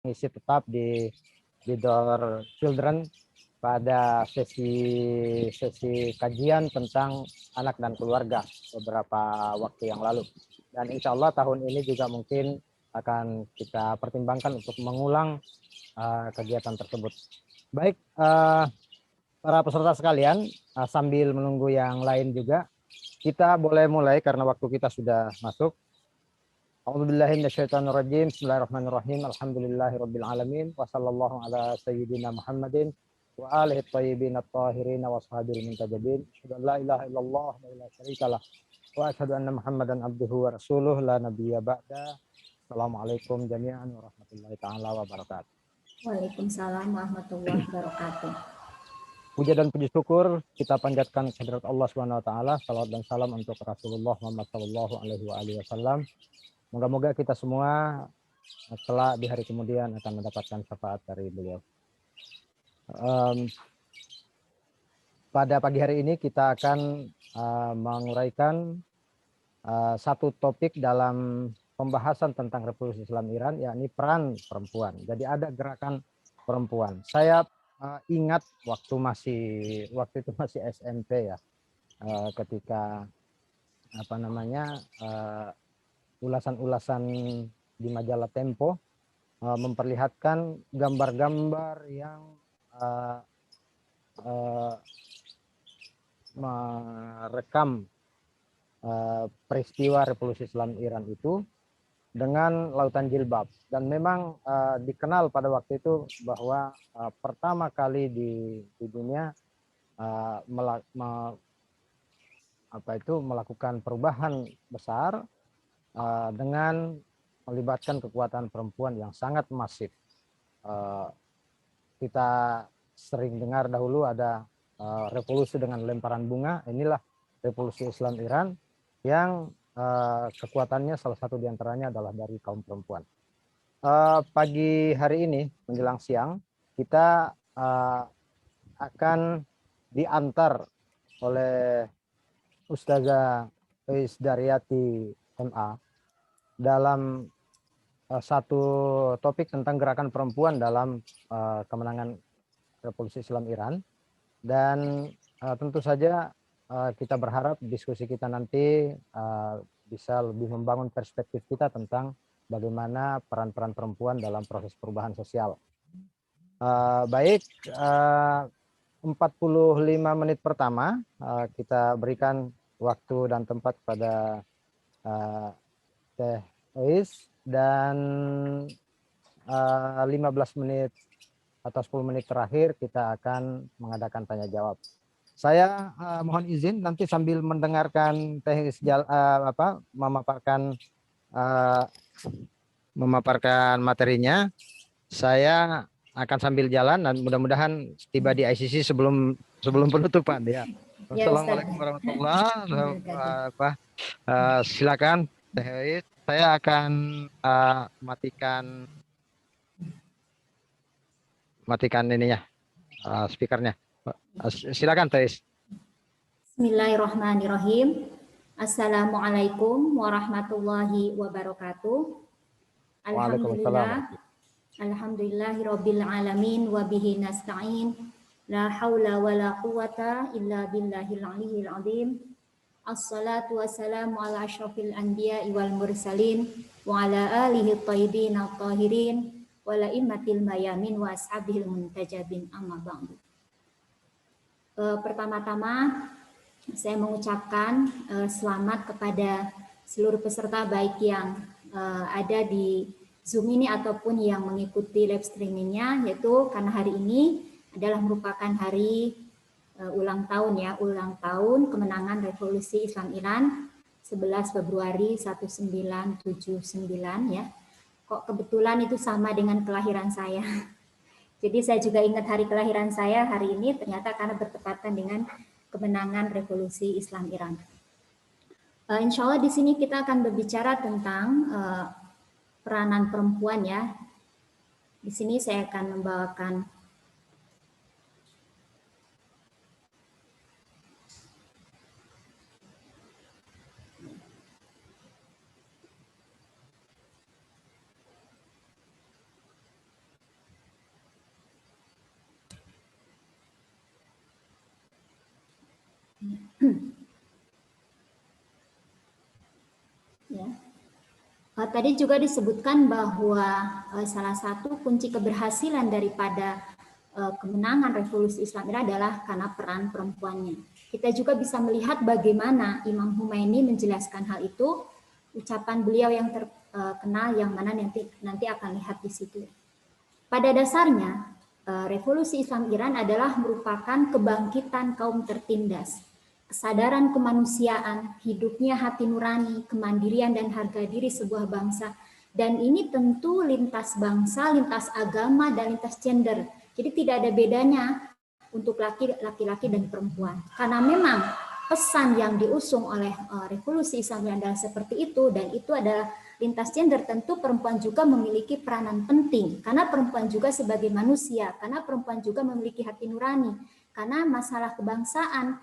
mengisi tetap di Door Children pada sesi kajian tentang anak dan keluarga beberapa waktu yang lalu. Dan insya Allah tahun ini juga mungkin akan kita pertimbangkan untuk mengulang kegiatan tersebut. Baik, para peserta sekalian, sambil menunggu yang lain juga, kita boleh mulai karena waktu kita sudah masuk. A'udzubillahiminasyaitonirrajim. Bismillahirrahmanirrahim. Alhamdulillahirabbil alamin wa sallallahu ala sayyidina Muhammadin wa alihi thayyibin at-tahirin wa ashabil muntajabin. Asyhadu an la ilaha illallah wa la syarikalah wa asyhadu anna Muhammadan abduhu wa rasuluh la nabiyya ba'da. Assalamualaikum jami'an warahmatullahi taala wabarakatuh. Waalaikumsalam warahmatullahi wabarakatuh. Puja dan puji syukur kita panjatkan kehadirat Allah Subhanahu wa taala, salawat dan salam untuk Rasulullah Muhammad sallallahu alaihi wasallam. Moga-moga kita semua kelak di hari kemudian akan mendapatkan syafaat dari beliau. Pada pagi hari ini kita akan menguraikan satu topik dalam pembahasan tentang Revolusi Islam Iran, yakni peran perempuan. Jadi ada gerakan perempuan. Saya ingat waktu itu masih SMP ya, ketika ulasan-ulasan di majalah Tempo memperlihatkan gambar-gambar yang merekam peristiwa Revolusi Islam Iran itu dengan lautan jilbab, dan memang dikenal pada waktu itu bahwa pertama kali di dunia melakukan perubahan besar dengan melibatkan kekuatan perempuan yang sangat masif. Kita sering dengar dahulu ada revolusi dengan lemparan bunga. Inilah Revolusi Islam Iran yang kekuatannya salah satu diantaranya adalah dari kaum perempuan. Pagi hari ini menjelang siang kita akan diantar oleh Ustazah Eis Daryati MA dalam satu topik tentang gerakan perempuan dalam kemenangan Revolusi Islam Iran. Dan tentu saja kita berharap diskusi kita nanti bisa lebih membangun perspektif kita tentang bagaimana peran-peran perempuan dalam proses perubahan sosial. Baik, 45 menit pertama kita berikan waktu dan tempat kepada Teh Eis, dan 15 menit atau 10 menit terakhir kita akan mengadakan tanya jawab. Saya mohon izin nanti sambil mendengarkan Teh Eis memaparkan materinya, saya akan sambil jalan dan mudah-mudahan tiba di ICC sebelum penutupan ya. Assalamualaikum warahmatullahi wabarakatuh. Silakan Teh Eis. Saya akan matikan ininya, speakernya. Silakan Teh Eis. Bismillahirrahmanirrahim. Assalamualaikum warahmatullahi wabarakatuh. Alhamdulillahirabbil alamin wa bihi nasta'in. La haula wala quwata illa billahil aliyyil azim. Assalatu wassalamu ala asyrafil anbiya'i wal mursalin wa ala alihi thayyibin at-tahirin wa la immatil mayamin wa ashabihil muntajabin, amma ba'du. Pertama-tama saya mengucapkan selamat kepada seluruh peserta, baik yang ada di Zoom ini ataupun yang mengikuti live streamingnya, yaitu karena hari ini adalah merupakan hari ulang tahun kemenangan Revolusi Islam Iran 11 Februari 1979 ya. Kok kebetulan itu sama dengan kelahiran saya. Jadi saya juga ingat hari kelahiran saya hari ini, ternyata karena bertepatan dengan kemenangan Revolusi Islam Iran. Insya Allah di sini kita akan berbicara tentang peranan perempuan ya. Di sini saya akan membawakan Ya. Tadi juga disebutkan bahwa salah satu kunci keberhasilan daripada kemenangan revolusi Islam Iran adalah karena peran perempuannya. Kita juga bisa melihat bagaimana Imam Khomeini menjelaskan hal itu, ucapan beliau yang terkenal yang mana nanti akan lihat di situ. Pada dasarnya, revolusi Islam Iran adalah merupakan kebangkitan kaum tertindas, kesadaran kemanusiaan, hidupnya hati nurani, kemandirian dan harga diri sebuah bangsa. Dan ini tentu lintas bangsa, lintas agama, dan lintas gender. Jadi tidak ada bedanya untuk laki-laki dan perempuan. Karena memang pesan yang diusung oleh revolusi Islam adalah seperti itu, dan itu adalah lintas gender. Tentu perempuan juga memiliki peranan penting, karena perempuan juga sebagai manusia, karena perempuan juga memiliki hati nurani, karena masalah kebangsaan,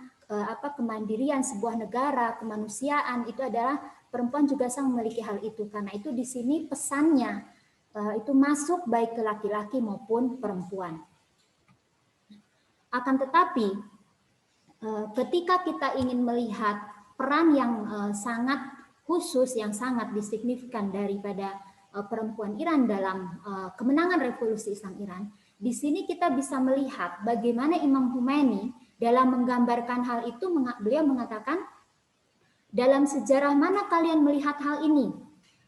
kemandirian sebuah negara, kemanusiaan itu adalah perempuan juga sang memiliki hal itu. Karena itu di sini pesannya itu masuk baik ke laki-laki maupun perempuan. Akan tetapi ketika kita ingin melihat peran yang sangat khusus, yang sangat disignifikan daripada perempuan Iran dalam kemenangan revolusi Islam Iran, di sini kita bisa melihat bagaimana Imam Khomeini dalam menggambarkan hal itu, beliau mengatakan, dalam sejarah mana kalian melihat hal ini?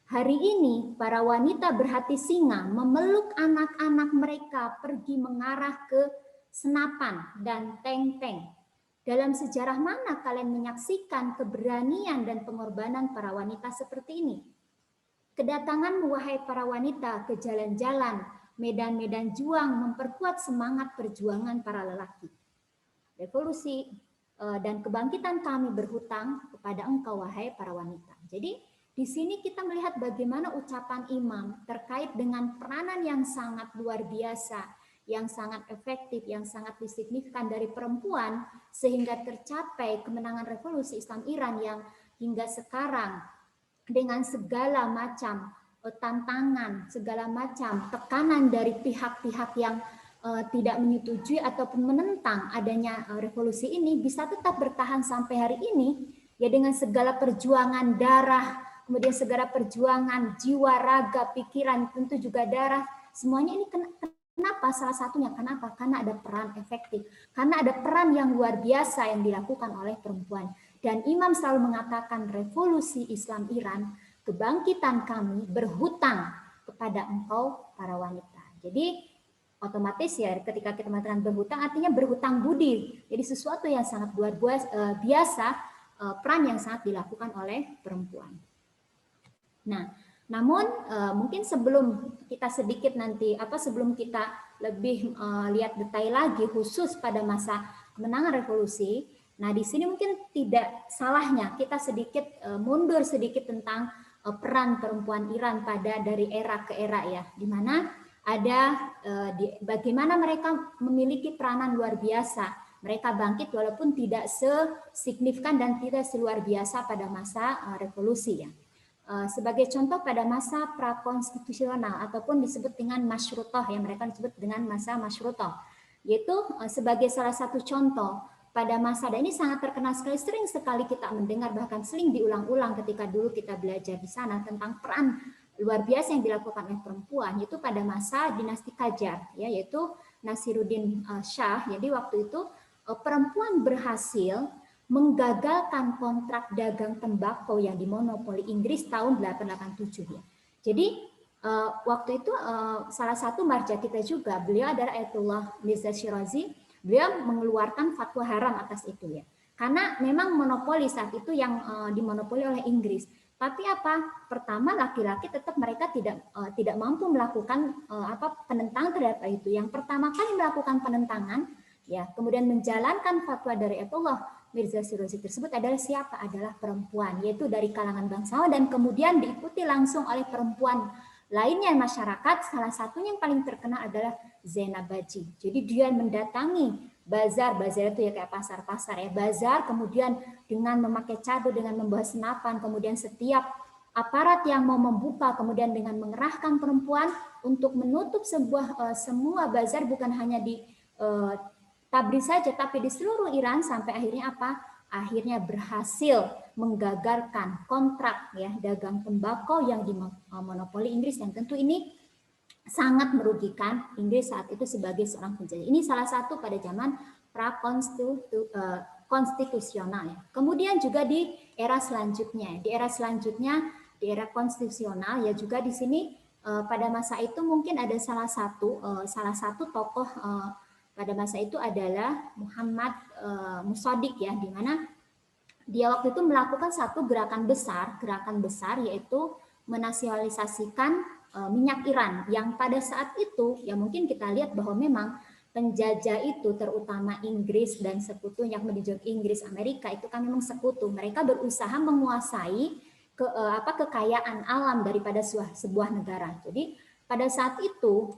Hari ini para wanita berhati singa memeluk anak-anak mereka pergi mengarah ke senapan dan tank-tank. Dalam sejarah mana kalian menyaksikan keberanian dan pengorbanan para wanita seperti ini? Kedatangan wahai para wanita ke jalan-jalan, medan-medan juang memperkuat semangat perjuangan para lelaki. Revolusi dan kebangkitan kami berhutang kepada engkau wahai para wanita. Jadi di sini kita melihat bagaimana ucapan imam terkait dengan peranan yang sangat luar biasa, yang sangat efektif, yang sangat signifikan dari perempuan, sehingga tercapai kemenangan revolusi Islam Iran yang hingga sekarang dengan segala macam tantangan, segala macam tekanan dari pihak-pihak yang tidak menyetujui ataupun menentang adanya revolusi ini, bisa tetap bertahan sampai hari ini, ya, dengan segala perjuangan darah, kemudian segala perjuangan jiwa, raga, pikiran, tentu juga darah, semuanya ini kenapa? Salah satunya kenapa? Karena ada peran efektif, karena ada peran yang luar biasa yang dilakukan oleh perempuan. Dan Imam selalu mengatakan revolusi Islam Iran, kebangkitan kami berhutang kepada engkau para wanita. Jadi otomatis ya ketika kita mengatakan berhutang artinya berhutang budi. Jadi sesuatu yang sangat luar biasa, peran yang sangat dilakukan oleh perempuan. Nah, namun mungkin sebelum kita sedikit nanti sebelum kita lebih lihat detail lagi khusus pada masa kemenangan revolusi, nah di sini mungkin tidak salahnya kita sedikit mundur sedikit tentang peran perempuan Iran pada dari era ke era, ya, di mana ada bagaimana mereka memiliki peranan luar biasa. Mereka bangkit walaupun tidak sesignifikan dan tidak seluar biasa pada masa revolusi, ya. Sebagai contoh pada masa prakonstitusional ataupun disebut dengan Masyrutah, yang mereka disebut dengan masa Masyrutah, yaitu sebagai salah satu contoh pada masa, dan ini sangat terkenal sekali, sering sekali kita mendengar, bahkan sering diulang-ulang ketika dulu kita belajar di sana tentang peran luar biasa yang dilakukan oleh perempuan, yaitu pada masa dinasti Qajar, ya, yaitu Nasiruddin Shah. Jadi waktu itu perempuan berhasil menggagalkan kontrak dagang tembakau yang dimonopoli Inggris tahun 887, ya. Jadi waktu itu salah satu marja kita juga, beliau adalah Ayatullah Mirza Shirazi, beliau mengeluarkan fatwa haram atas itu, ya. Karena memang monopoli saat itu yang dimonopoli oleh Inggris. Tapi pertama laki-laki tetap mereka tidak mampu melakukan penentangan terhadap itu. Yang pertama kali melakukan penentangan, ya, kemudian menjalankan fatwa dari Ayatullah Mirza Shirazi tersebut adalah siapa? Adalah perempuan, yaitu dari kalangan bangsawan, dan kemudian diikuti langsung oleh perempuan lainnya masyarakat. Salah satunya yang paling terkenal adalah Zainab Baji. Jadi dia mendatangi bazar itu ya kayak pasar-pasar, ya, bazar, kemudian dengan memakai cadar, dengan membawa senapan, kemudian setiap aparat yang mau membuka, kemudian dengan mengerahkan perempuan untuk menutup semua bazar, bukan hanya di Tabriz saja, tapi di seluruh Iran, sampai akhirnya akhirnya berhasil menggagalkan kontrak ya dagang tembakau yang dimonopoli Inggris, yang tentu ini sangat merugikan Inggris saat itu sebagai seorang penjajah. Ini salah satu pada zaman konstitusional ya. Kemudian juga di era selanjutnya, di era konstitusional ya, juga di sini pada masa itu mungkin ada salah satu tokoh pada masa itu adalah Muhammad Musadik ya, di mana dia waktu itu melakukan satu gerakan besar yaitu menasionalisasikan minyak Iran, yang pada saat itu ya mungkin kita lihat bahwa memang penjajah itu terutama Inggris dan sekutunya, kemudian Inggris, Amerika itu kan memang sekutu. Mereka berusaha menguasai kekayaan alam daripada sebuah negara. Jadi pada saat itu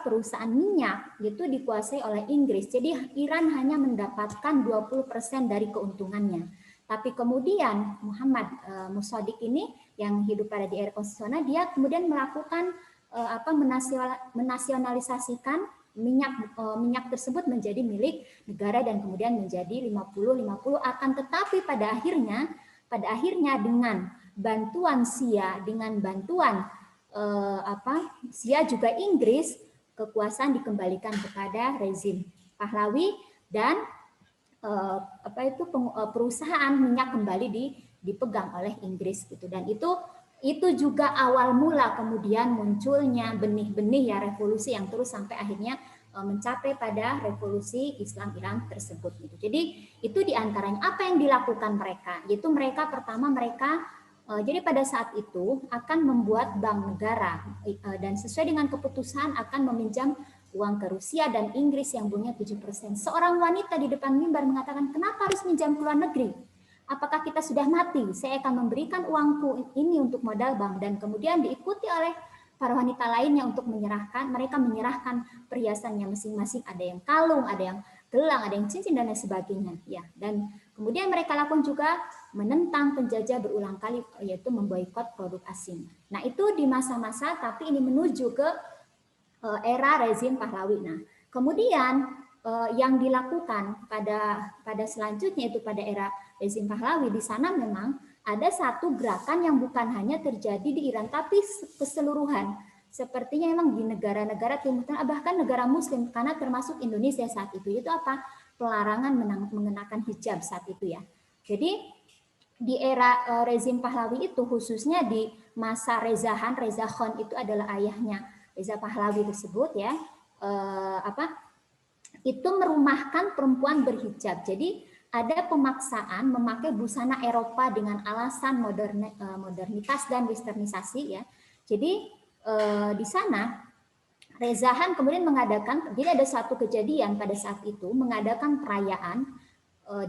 perusahaan minyak itu dikuasai oleh Inggris. Jadi Iran hanya mendapatkan 20% dari keuntungannya. Tapi kemudian Muhammad Musadik ini yang hidup pada di era konstitusional, dia kemudian melakukan menasionalisasikan minyak tersebut menjadi milik negara dan kemudian menjadi 50-50, akan tetapi pada akhirnya dengan bantuan Sia juga Inggris, kekuasaan dikembalikan kepada rezim Pahlavi dan perusahaan minyak kembali dipegang oleh Inggris gitu. Dan itu juga awal mula kemudian munculnya benih-benih ya revolusi yang terus sampai akhirnya mencapai pada revolusi Islam Iran tersebut gitu. Jadi itu diantaranya apa yang dilakukan mereka, yaitu mereka jadi pada saat itu akan membuat bank negara dan sesuai dengan keputusan akan meminjam uang ke Rusia dan Inggris yang bunganya 7%. Seorang wanita di depan mimbar mengatakan, kenapa harus minjam ke luar negeri? Apakah kita sudah mati? Saya akan memberikan uangku ini untuk modal bank. Dan kemudian diikuti oleh para wanita lainnya untuk mereka menyerahkan perhiasannya masing-masing. Ada yang kalung, ada yang gelang, ada yang cincin dan lain sebagainya. Ya, dan kemudian mereka lakukan juga menentang penjajah berulang kali, yaitu memboikot produk asing. Nah itu di masa-masa, tapi ini menuju ke era rezim Pahlavi. Nah kemudian yang dilakukan pada selanjutnya itu pada era rezim Pahlavi, di sana memang ada satu gerakan yang bukan hanya terjadi di Iran tapi keseluruhan. Sepertinya memang di negara-negara Timur Tengah, bahkan negara Muslim, karena termasuk Indonesia saat itu apa? Pelarangan mengenakan hijab saat itu ya. Jadi di era rezim Pahlavi itu, khususnya di masa Reza Khan itu adalah ayahnya Reza Pahlavi tersebut ya, itu merumahkan perempuan berhijab. Jadi ada pemaksaan memakai busana Eropa dengan alasan modernitas dan westernisasi ya. Jadi di sana Reza Khan kemudian mengadakan, jadi ada satu kejadian pada saat itu mengadakan perayaan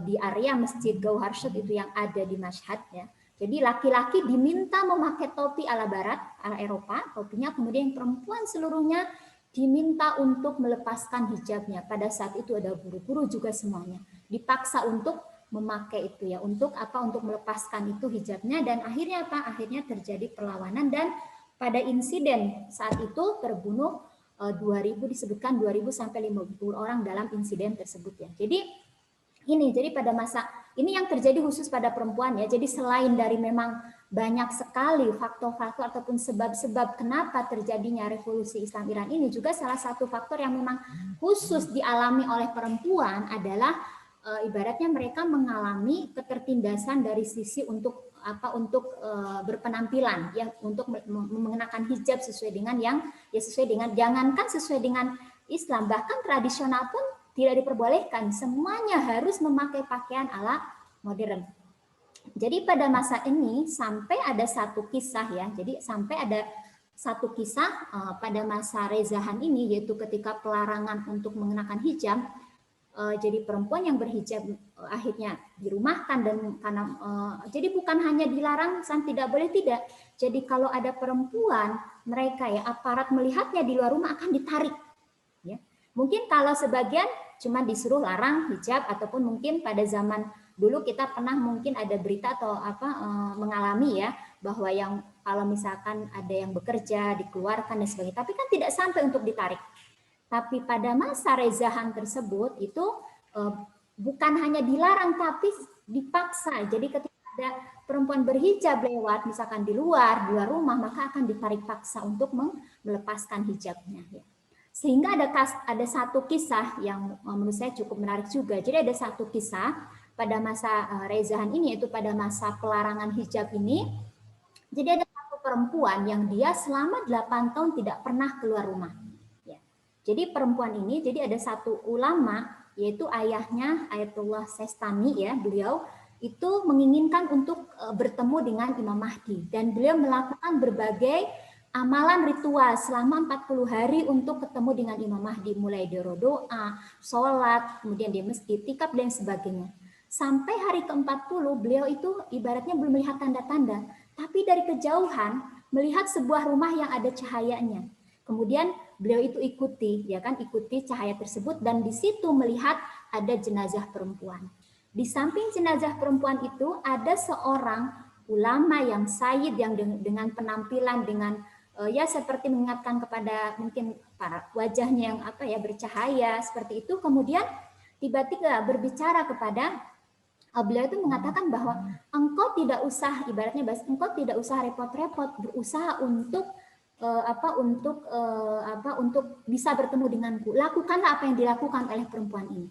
di area Masjid Gauhar Shad itu yang ada di Mashhad ya. Jadi laki-laki diminta memakai topi ala barat, ala Eropa, topinya, kemudian perempuan seluruhnya diminta untuk melepaskan hijabnya. Pada saat itu ada guru-guru juga semuanya dipaksa untuk memakai itu ya, untuk melepaskan itu hijabnya, dan akhirnya akhirnya terjadi perlawanan, dan pada insiden saat itu terbunuh 2000, disebutkan 2000 sampai 50 orang dalam insiden tersebut ya. Jadi pada masa ini yang terjadi khusus pada perempuan ya. Jadi selain dari memang banyak sekali faktor-faktor ataupun sebab-sebab kenapa terjadinya revolusi Islam Iran ini, juga salah satu faktor yang memang khusus dialami oleh perempuan adalah ibaratnya mereka mengalami ketertindasan dari sisi untuk berpenampilan ya, untuk mengenakan hijab sesuai dengan jangankan sesuai dengan Islam, bahkan tradisional pun tidak diperbolehkan, semuanya harus memakai pakaian ala modern. Jadi pada masa ini sampai ada satu kisah ya, pada masa Reza Khan ini, yaitu ketika pelarangan untuk mengenakan hijab, jadi perempuan yang berhijab akhirnya dirumahkan, dan karena jadi bukan hanya dilarang tidak boleh, tidak. Jadi kalau ada perempuan, mereka ya aparat melihatnya di luar rumah akan ditarik. Ya. Mungkin kalau sebagian cuma disuruh larang hijab, ataupun mungkin pada zaman dulu kita pernah mungkin ada berita atau mengalami ya, bahwa yang kalau misalkan ada yang bekerja dikeluarkan dan sebagainya, tapi kan tidak sampai untuk ditarik. Tapi pada masa Reza Khan tersebut itu bukan hanya dilarang tapi dipaksa. Jadi ketika ada perempuan berhijab lewat misalkan di luar rumah, maka akan ditarik paksa untuk melepaskan hijabnya. Sehingga ada satu kisah yang menurut saya cukup menarik juga. Jadi ada satu kisah pada masa Rezahan ini, yaitu pada masa pelarangan hijab ini. Jadi ada satu perempuan yang dia selama 8 tahun tidak pernah keluar rumah. Jadi perempuan ini, jadi ada satu ulama, yaitu ayahnya Ayatullah Sistani, ya, beliau itu menginginkan untuk bertemu dengan Imam Mahdi, dan beliau melakukan berbagai amalan ritual selama 40 hari untuk ketemu dengan Imam Mahdi, mulai dari doa, sholat, kemudian di masjid, tikaf, dan sebagainya. Sampai hari ke-40 beliau itu ibaratnya belum melihat tanda-tanda, tapi dari kejauhan melihat sebuah rumah yang ada cahayanya. Kemudian beliau itu ikuti cahaya tersebut, dan di situ melihat ada jenazah perempuan. Di samping jenazah perempuan itu ada seorang ulama yang sayyid, yang dengan penampilan ya seperti mengingatkan kepada mungkin para wajahnya yang bercahaya seperti itu. Kemudian tiba-tiba berbicara kepada beliau itu, mengatakan bahwa engkau tidak usah, ibaratnya engkau tidak usah repot-repot berusaha untuk untuk bisa bertemu denganku. Lakukanlah apa yang dilakukan oleh perempuan ini.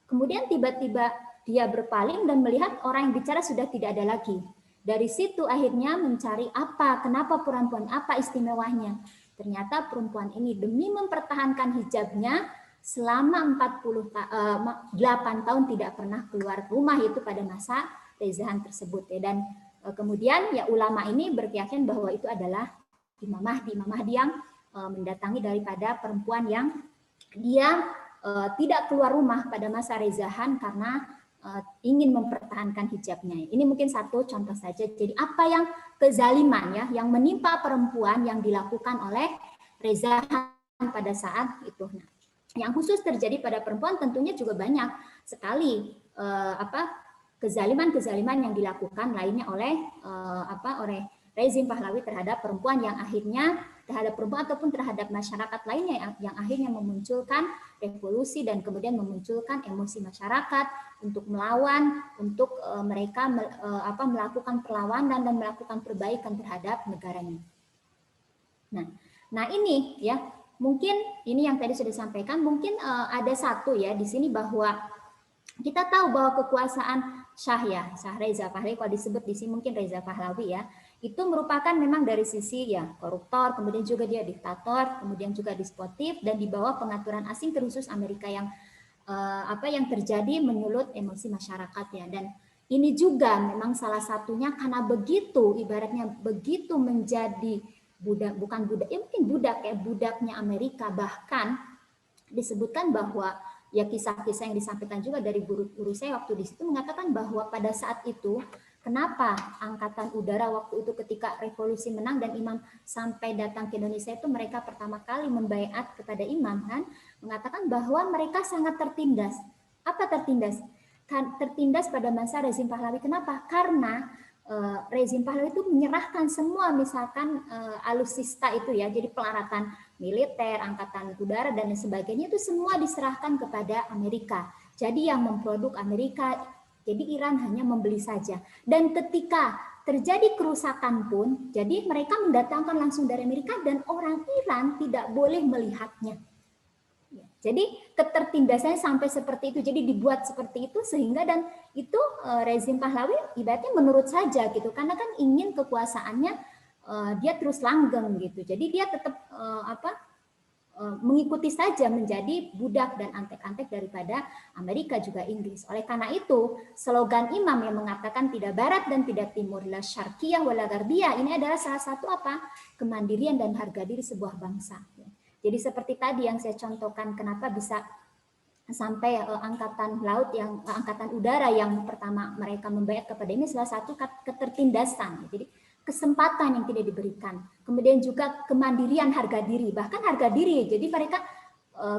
Kemudian tiba-tiba dia berpaling dan melihat orang yang bicara sudah tidak ada lagi. Dari situ akhirnya mencari kenapa perempuan, apa istimewanya. Ternyata perempuan ini demi mempertahankan hijabnya selama 8 tahun tidak pernah keluar rumah, itu pada masa Rezahan tersebut, ya. Dan kemudian ya ulama ini berkeyakinan bahwa itu adalah Imam Mahdi yang mendatangi daripada perempuan yang dia tidak keluar rumah pada masa Rezahan karena ingin mempertahankan hijabnya. Ini mungkin satu contoh saja. Jadi apa yang kezaliman, ya, yang menimpa perempuan yang dilakukan oleh Rezahan pada saat itu. Nah, yang khusus terjadi pada perempuan tentunya juga banyak sekali kezaliman yang dilakukan lainnya oleh rezim Pahlavi terhadap perempuan, yang akhirnya terhadap perempuan ataupun terhadap masyarakat lainnya yang akhirnya memunculkan revolusi dan kemudian memunculkan emosi masyarakat untuk melawan, untuk mereka melakukan perlawanan dan melakukan perbaikan terhadap negaranya. Nah ini ya, mungkin ini yang tadi sudah disampaikan. Mungkin ada satu ya di sini, bahwa kita tahu bahwa kekuasaan Shah Reza Pahlavi, kalau disebut di sini mungkin Reza Pahlavi ya, itu merupakan memang dari sisi ya koruptor, kemudian juga dia diktator, kemudian juga dispotif, dan di bawah pengaturan asing terkhusus Amerika yang yang terjadi menyulut emosi masyarakat, ya. Dan ini juga memang salah satunya karena begitu, ibaratnya begitu menjadi budak, bukan budak, ya mungkin budak ya, budaknya Amerika. Bahkan disebutkan bahwa ya kisah-kisah yang disampaikan juga dari guru-guru saya waktu di situ mengatakan bahwa pada saat itu kenapa angkatan udara waktu itu ketika revolusi menang dan Imam sampai datang ke Indonesia itu mereka pertama kali membaiat kepada Imam, kan, mengatakan bahwa mereka sangat tertindas. Apa tertindas? Tertindas pada masa rezim Pahlavi. Kenapa? Karena rezim Pahlavi itu menyerahkan semua, misalkan alutsista itu ya, jadi pelaratan militer, angkatan udara dan sebagainya itu semua diserahkan kepada Amerika. Jadi yang memproduk Amerika, jadi Iran hanya membeli saja. Dan ketika terjadi kerusakan pun, jadi mereka mendatangkan langsung dari Amerika dan orang Iran tidak boleh melihatnya. Jadi ketertindasannya sampai seperti itu, jadi dibuat seperti itu sehingga, dan itu rezim Pahlavi ibaratnya menurut saja gitu, karena kan ingin kekuasaannya dia terus langgeng gitu. Jadi dia tetap mengikuti saja, menjadi budak dan antek-antek daripada Amerika juga Inggris. Oleh karena itu, slogan Imam yang mengatakan tidak barat dan tidak timur, la syarqiyah wala gharbiyah, ini adalah salah satu kemandirian dan harga diri sebuah bangsa. Jadi seperti tadi yang saya contohkan, kenapa bisa sampai angkatan laut angkatan udara yang pertama mereka membayar kepada ini, salah satu ketertindasan. Jadi kesempatan yang tidak diberikan. Kemudian juga kemandirian harga diri, bahkan harga diri. Jadi mereka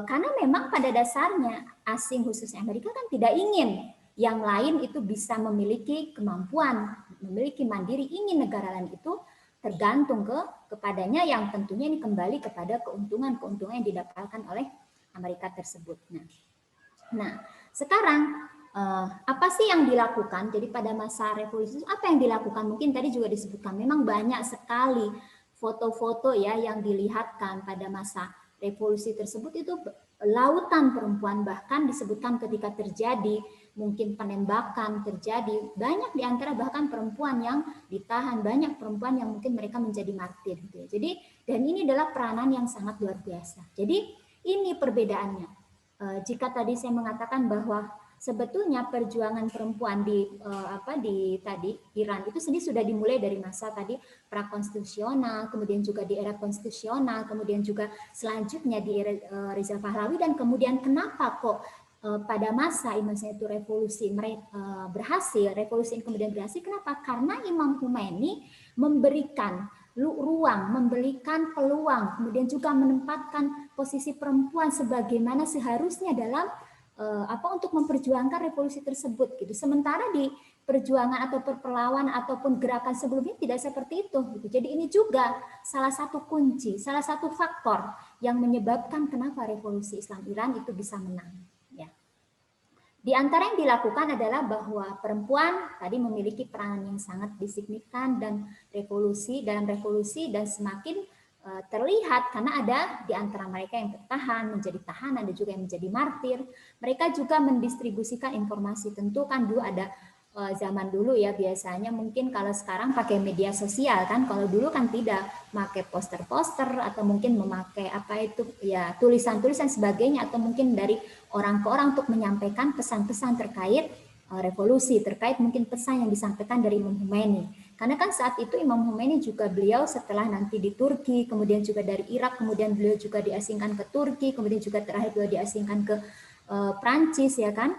karena memang pada dasarnya asing khususnya Amerika kan tidak ingin yang lain itu bisa memiliki kemampuan, memiliki mandiri, ingin negara lain itu tergantung kepadanya, yang tentunya ini kembali kepada keuntungan yang didapatkan oleh Amerika tersebut. Nah, sekarang apa sih yang dilakukan? Jadi pada masa revolusi apa yang dilakukan? Mungkin tadi juga disebutkan memang banyak sekali foto-foto ya yang dilihatkan pada masa revolusi tersebut, itu lautan perempuan, bahkan disebutkan ketika terjadi mungkin penembakan terjadi, banyak di antara bahkan perempuan yang ditahan, banyak perempuan yang mungkin mereka menjadi martir gitu ya. Jadi dan ini adalah peranan yang sangat luar biasa. Jadi ini perbedaannya. Jika tadi saya mengatakan bahwa sebetulnya perjuangan perempuan di Iran itu sendiri sudah dimulai dari masa tadi prakonstitusional, kemudian juga di era konstitusional, kemudian juga selanjutnya di era Reza Pahlavi, dan kemudian kenapa kok pada masa Imam itu revolusi berhasil, revolusi ini kemudian berhasil, kenapa? Karena Imam Khomeini memberikan ruang, memberikan peluang, kemudian juga menempatkan posisi perempuan sebagaimana seharusnya dalam untuk memperjuangkan revolusi tersebut gitu. Sementara di perjuangan atau perlawanan ataupun gerakan sebelumnya tidak seperti itu gitu. Jadi ini juga salah satu kunci, salah satu faktor yang menyebabkan kenapa revolusi Islam Iran itu bisa menang. Di antara yang dilakukan adalah bahwa perempuan tadi memiliki peranan yang sangat signifikan dan dalam revolusi dan semakin terlihat karena ada di antara mereka yang tertahan, menjadi tahanan, ada juga yang menjadi martir. Mereka juga mendistribusikan informasi. Tentu kan dulu ada zaman dulu ya, biasanya mungkin kalau sekarang pakai media sosial kan, kalau dulu kan tidak, pakai poster-poster atau mungkin memakai tulisan-tulisan sebagainya, atau mungkin dari orang ke orang untuk menyampaikan pesan-pesan terkait revolusi, terkait mungkin pesan yang disampaikan dari Imam Khomeini. Karena kan saat itu Imam Khomeini juga beliau setelah nanti di Turki, kemudian juga dari Irak, kemudian beliau juga diasingkan ke Turki, kemudian juga terakhir beliau diasingkan ke Prancis ya kan.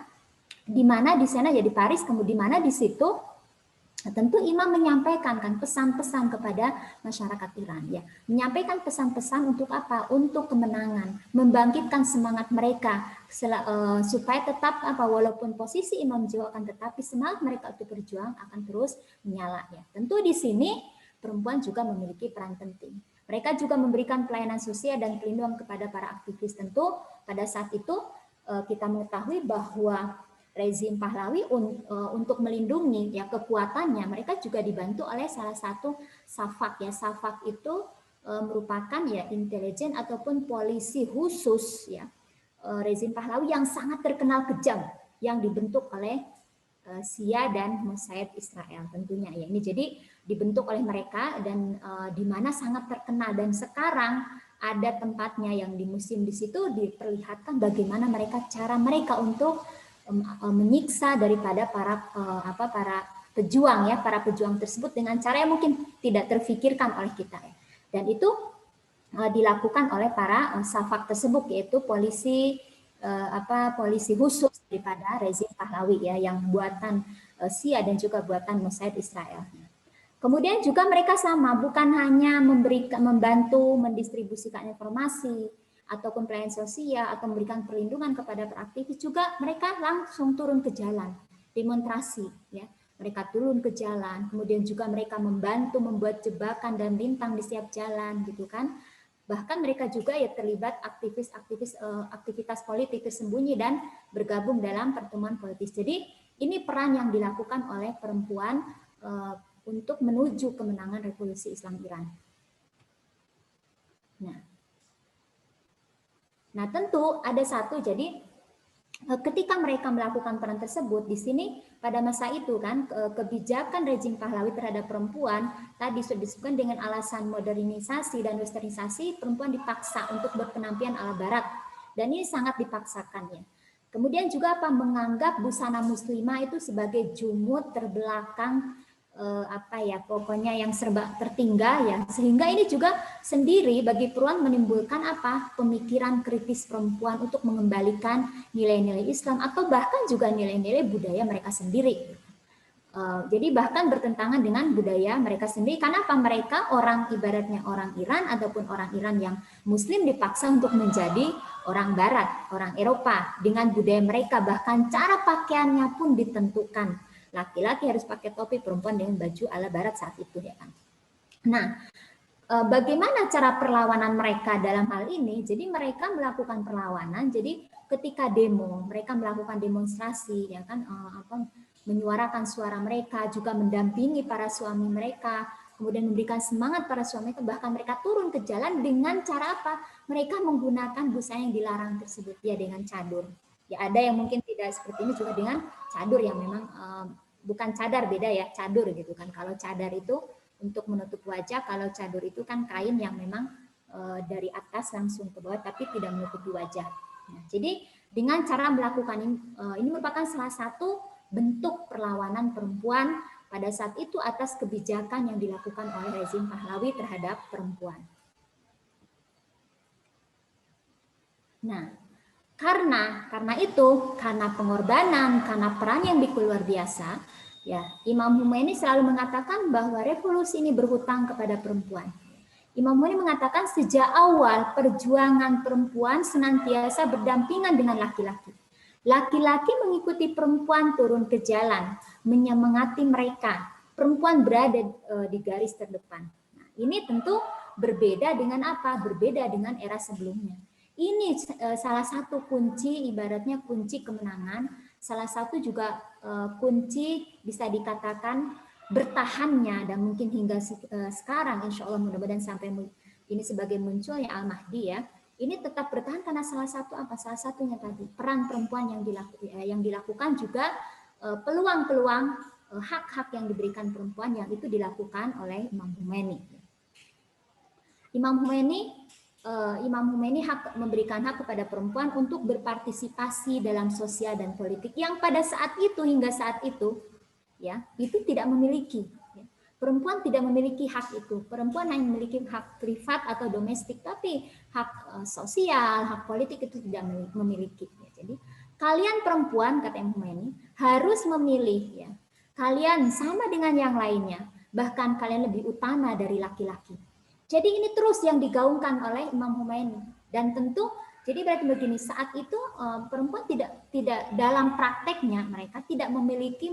Di mana di sana ya di Paris, kemudian di mana di situ tentu imam menyampaikan kan pesan-pesan kepada masyarakat Iran ya, menyampaikan pesan-pesan untuk apa? Untuk kemenangan, membangkitkan semangat mereka supaya tetap walaupun posisi imam jauh akan tetapi semangat mereka untuk berjuang akan terus menyala ya. Tentu di sini perempuan juga memiliki peran penting. Mereka juga memberikan pelayanan sosial dan perlindungan kepada para aktivis. Tentu pada saat itu kita mengetahui bahwa rezim Pahlavi untuk melindungi ya kekuatannya, mereka juga dibantu oleh salah satu Safak ya. Safak itu merupakan ya intelijen ataupun polisi khusus ya rezim Pahlavi yang sangat terkenal kejam yang dibentuk oleh Shia dan Mossad Israel tentunya ya. Ini jadi dibentuk oleh mereka dan di mana sangat terkenal, dan sekarang ada tempatnya yang di museum di situ diperlihatkan bagaimana cara mereka untuk menyiksa daripada para pejuang ya, para pejuang tersebut dengan cara yang mungkin tidak terfikirkan oleh kita ya. Dan itu dilakukan oleh para Safak tersebut, yaitu polisi khusus daripada rezim Pahlavi ya, yang buatan Shia dan juga buatan Mossad Israel. Kemudian juga mereka sama, bukan hanya membantu mendistribusikan informasi ataupun pelayanan sosial atau memberikan perlindungan kepada para aktivis, juga mereka langsung turun ke jalan, demonstrasi ya. Mereka turun ke jalan, kemudian juga mereka membantu membuat jebakan dan bintang di setiap jalan gitu kan. Bahkan mereka juga ya terlibat aktivitas politik tersembunyi dan bergabung dalam pertemuan politis. Jadi ini peran yang dilakukan oleh perempuan untuk menuju kemenangan revolusi Islam Iran. Nah, tentu ada satu, jadi ketika mereka melakukan peran tersebut, di sini pada masa itu kan kebijakan rezim Pahlavi terhadap perempuan tadi sudah disebutkan dengan alasan modernisasi dan westernisasi, perempuan dipaksa untuk berpenampilan ala barat, dan ini sangat dipaksakan ya. Kemudian juga menganggap busana muslimah itu sebagai jumud terbelakang, pokoknya yang serba tertinggal ya, sehingga ini juga sendiri bagi perempuan menimbulkan pemikiran kritis perempuan untuk mengembalikan nilai-nilai Islam atau bahkan juga nilai-nilai budaya mereka sendiri. Jadi bahkan bertentangan dengan budaya mereka sendiri. Karena mereka ibaratnya orang Iran ataupun orang Iran yang Muslim dipaksa untuk menjadi orang Barat, orang Eropa dengan budaya mereka, bahkan cara pakaiannya pun ditentukan. Laki-laki harus pakai topi, perempuan dengan baju ala barat saat itu ya kan. Nah, bagaimana cara perlawanan mereka dalam hal ini? Jadi mereka melakukan perlawanan. Jadi ketika demo, mereka melakukan demonstrasi, ya kan, menyuarakan suara mereka, juga mendampingi para suami mereka, kemudian memberikan semangat para suami mereka, bahkan mereka turun ke jalan dengan cara apa? Mereka menggunakan busana yang dilarang tersebut, ya dengan cadur. Ya ada yang mungkin tidak seperti ini juga dengan cadur yang memang bukan cadar, beda ya, cadur gitu kan. Kalau cadar itu untuk menutup wajah, kalau cadur itu kan kain yang memang dari atas langsung ke bawah tapi tidak menutupi wajah. Nah, jadi dengan cara melakukan ini merupakan salah satu bentuk perlawanan perempuan pada saat itu atas kebijakan yang dilakukan oleh rezim Pahlawi terhadap perempuan. Nah, karena pengorbanan, karena peran yang begitu luar biasa, ya Imam Khomeini selalu mengatakan bahwa revolusi ini berhutang kepada perempuan. Imam Khomeini mengatakan sejak awal perjuangan perempuan senantiasa berdampingan dengan laki-laki. Laki-laki mengikuti perempuan turun ke jalan, menyemangati mereka. Perempuan berada di garis terdepan. Nah, ini tentu berbeda dengan apa? Berbeda dengan era sebelumnya. Ini salah satu kunci, ibaratnya kunci kemenangan, salah satu juga kunci bisa dikatakan bertahannya dan mungkin hingga sekarang insya Allah mudah-mudahan sampai ini sebagai munculnya Al-Mahdi ya, ini tetap bertahan karena salah satunya tadi peran perempuan yang dilakukan juga peluang-peluang hak-hak yang diberikan perempuan yang itu dilakukan oleh Imam Khomeini. Imam Khomeini memberikan hak kepada perempuan untuk berpartisipasi dalam sosial dan politik yang pada saat itu hingga saat itu ya itu tidak memiliki. Perempuan tidak memiliki hak itu. Perempuan hanya memiliki hak privat atau domestik, tapi hak sosial, hak politik itu tidak memiliki. Jadi kalian perempuan, kata Imam Khomeini, harus memilih ya. Kalian sama dengan yang lainnya, bahkan kalian lebih utama dari laki-laki. Jadi ini terus yang digaungkan oleh Imam Khomeini. Dan tentu jadi berarti begini, saat itu perempuan tidak dalam prakteknya mereka tidak memiliki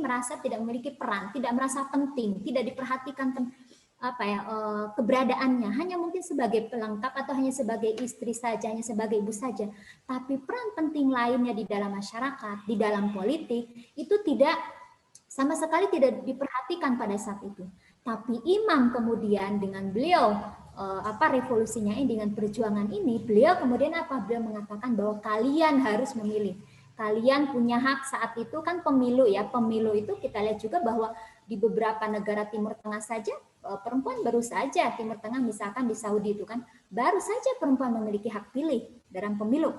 peran, tidak merasa penting, tidak diperhatikan keberadaannya, hanya mungkin sebagai pelengkap atau hanya sebagai istri saja, hanya sebagai ibu saja. Tapi peran penting lainnya di dalam masyarakat, di dalam politik itu tidak sama sekali tidak diperhatikan pada saat itu. Tapi Imam kemudian dengan beliau revolusinya ini dengan perjuangan ini, beliau kemudian beliau mengatakan bahwa kalian harus memilih. Kalian punya hak saat itu kan pemilu ya. Pemilu itu kita lihat juga bahwa di beberapa negara Timur Tengah saja perempuan baru saja Timur Tengah misalkan di Saudi itu kan baru saja perempuan memiliki hak pilih dalam pemilu.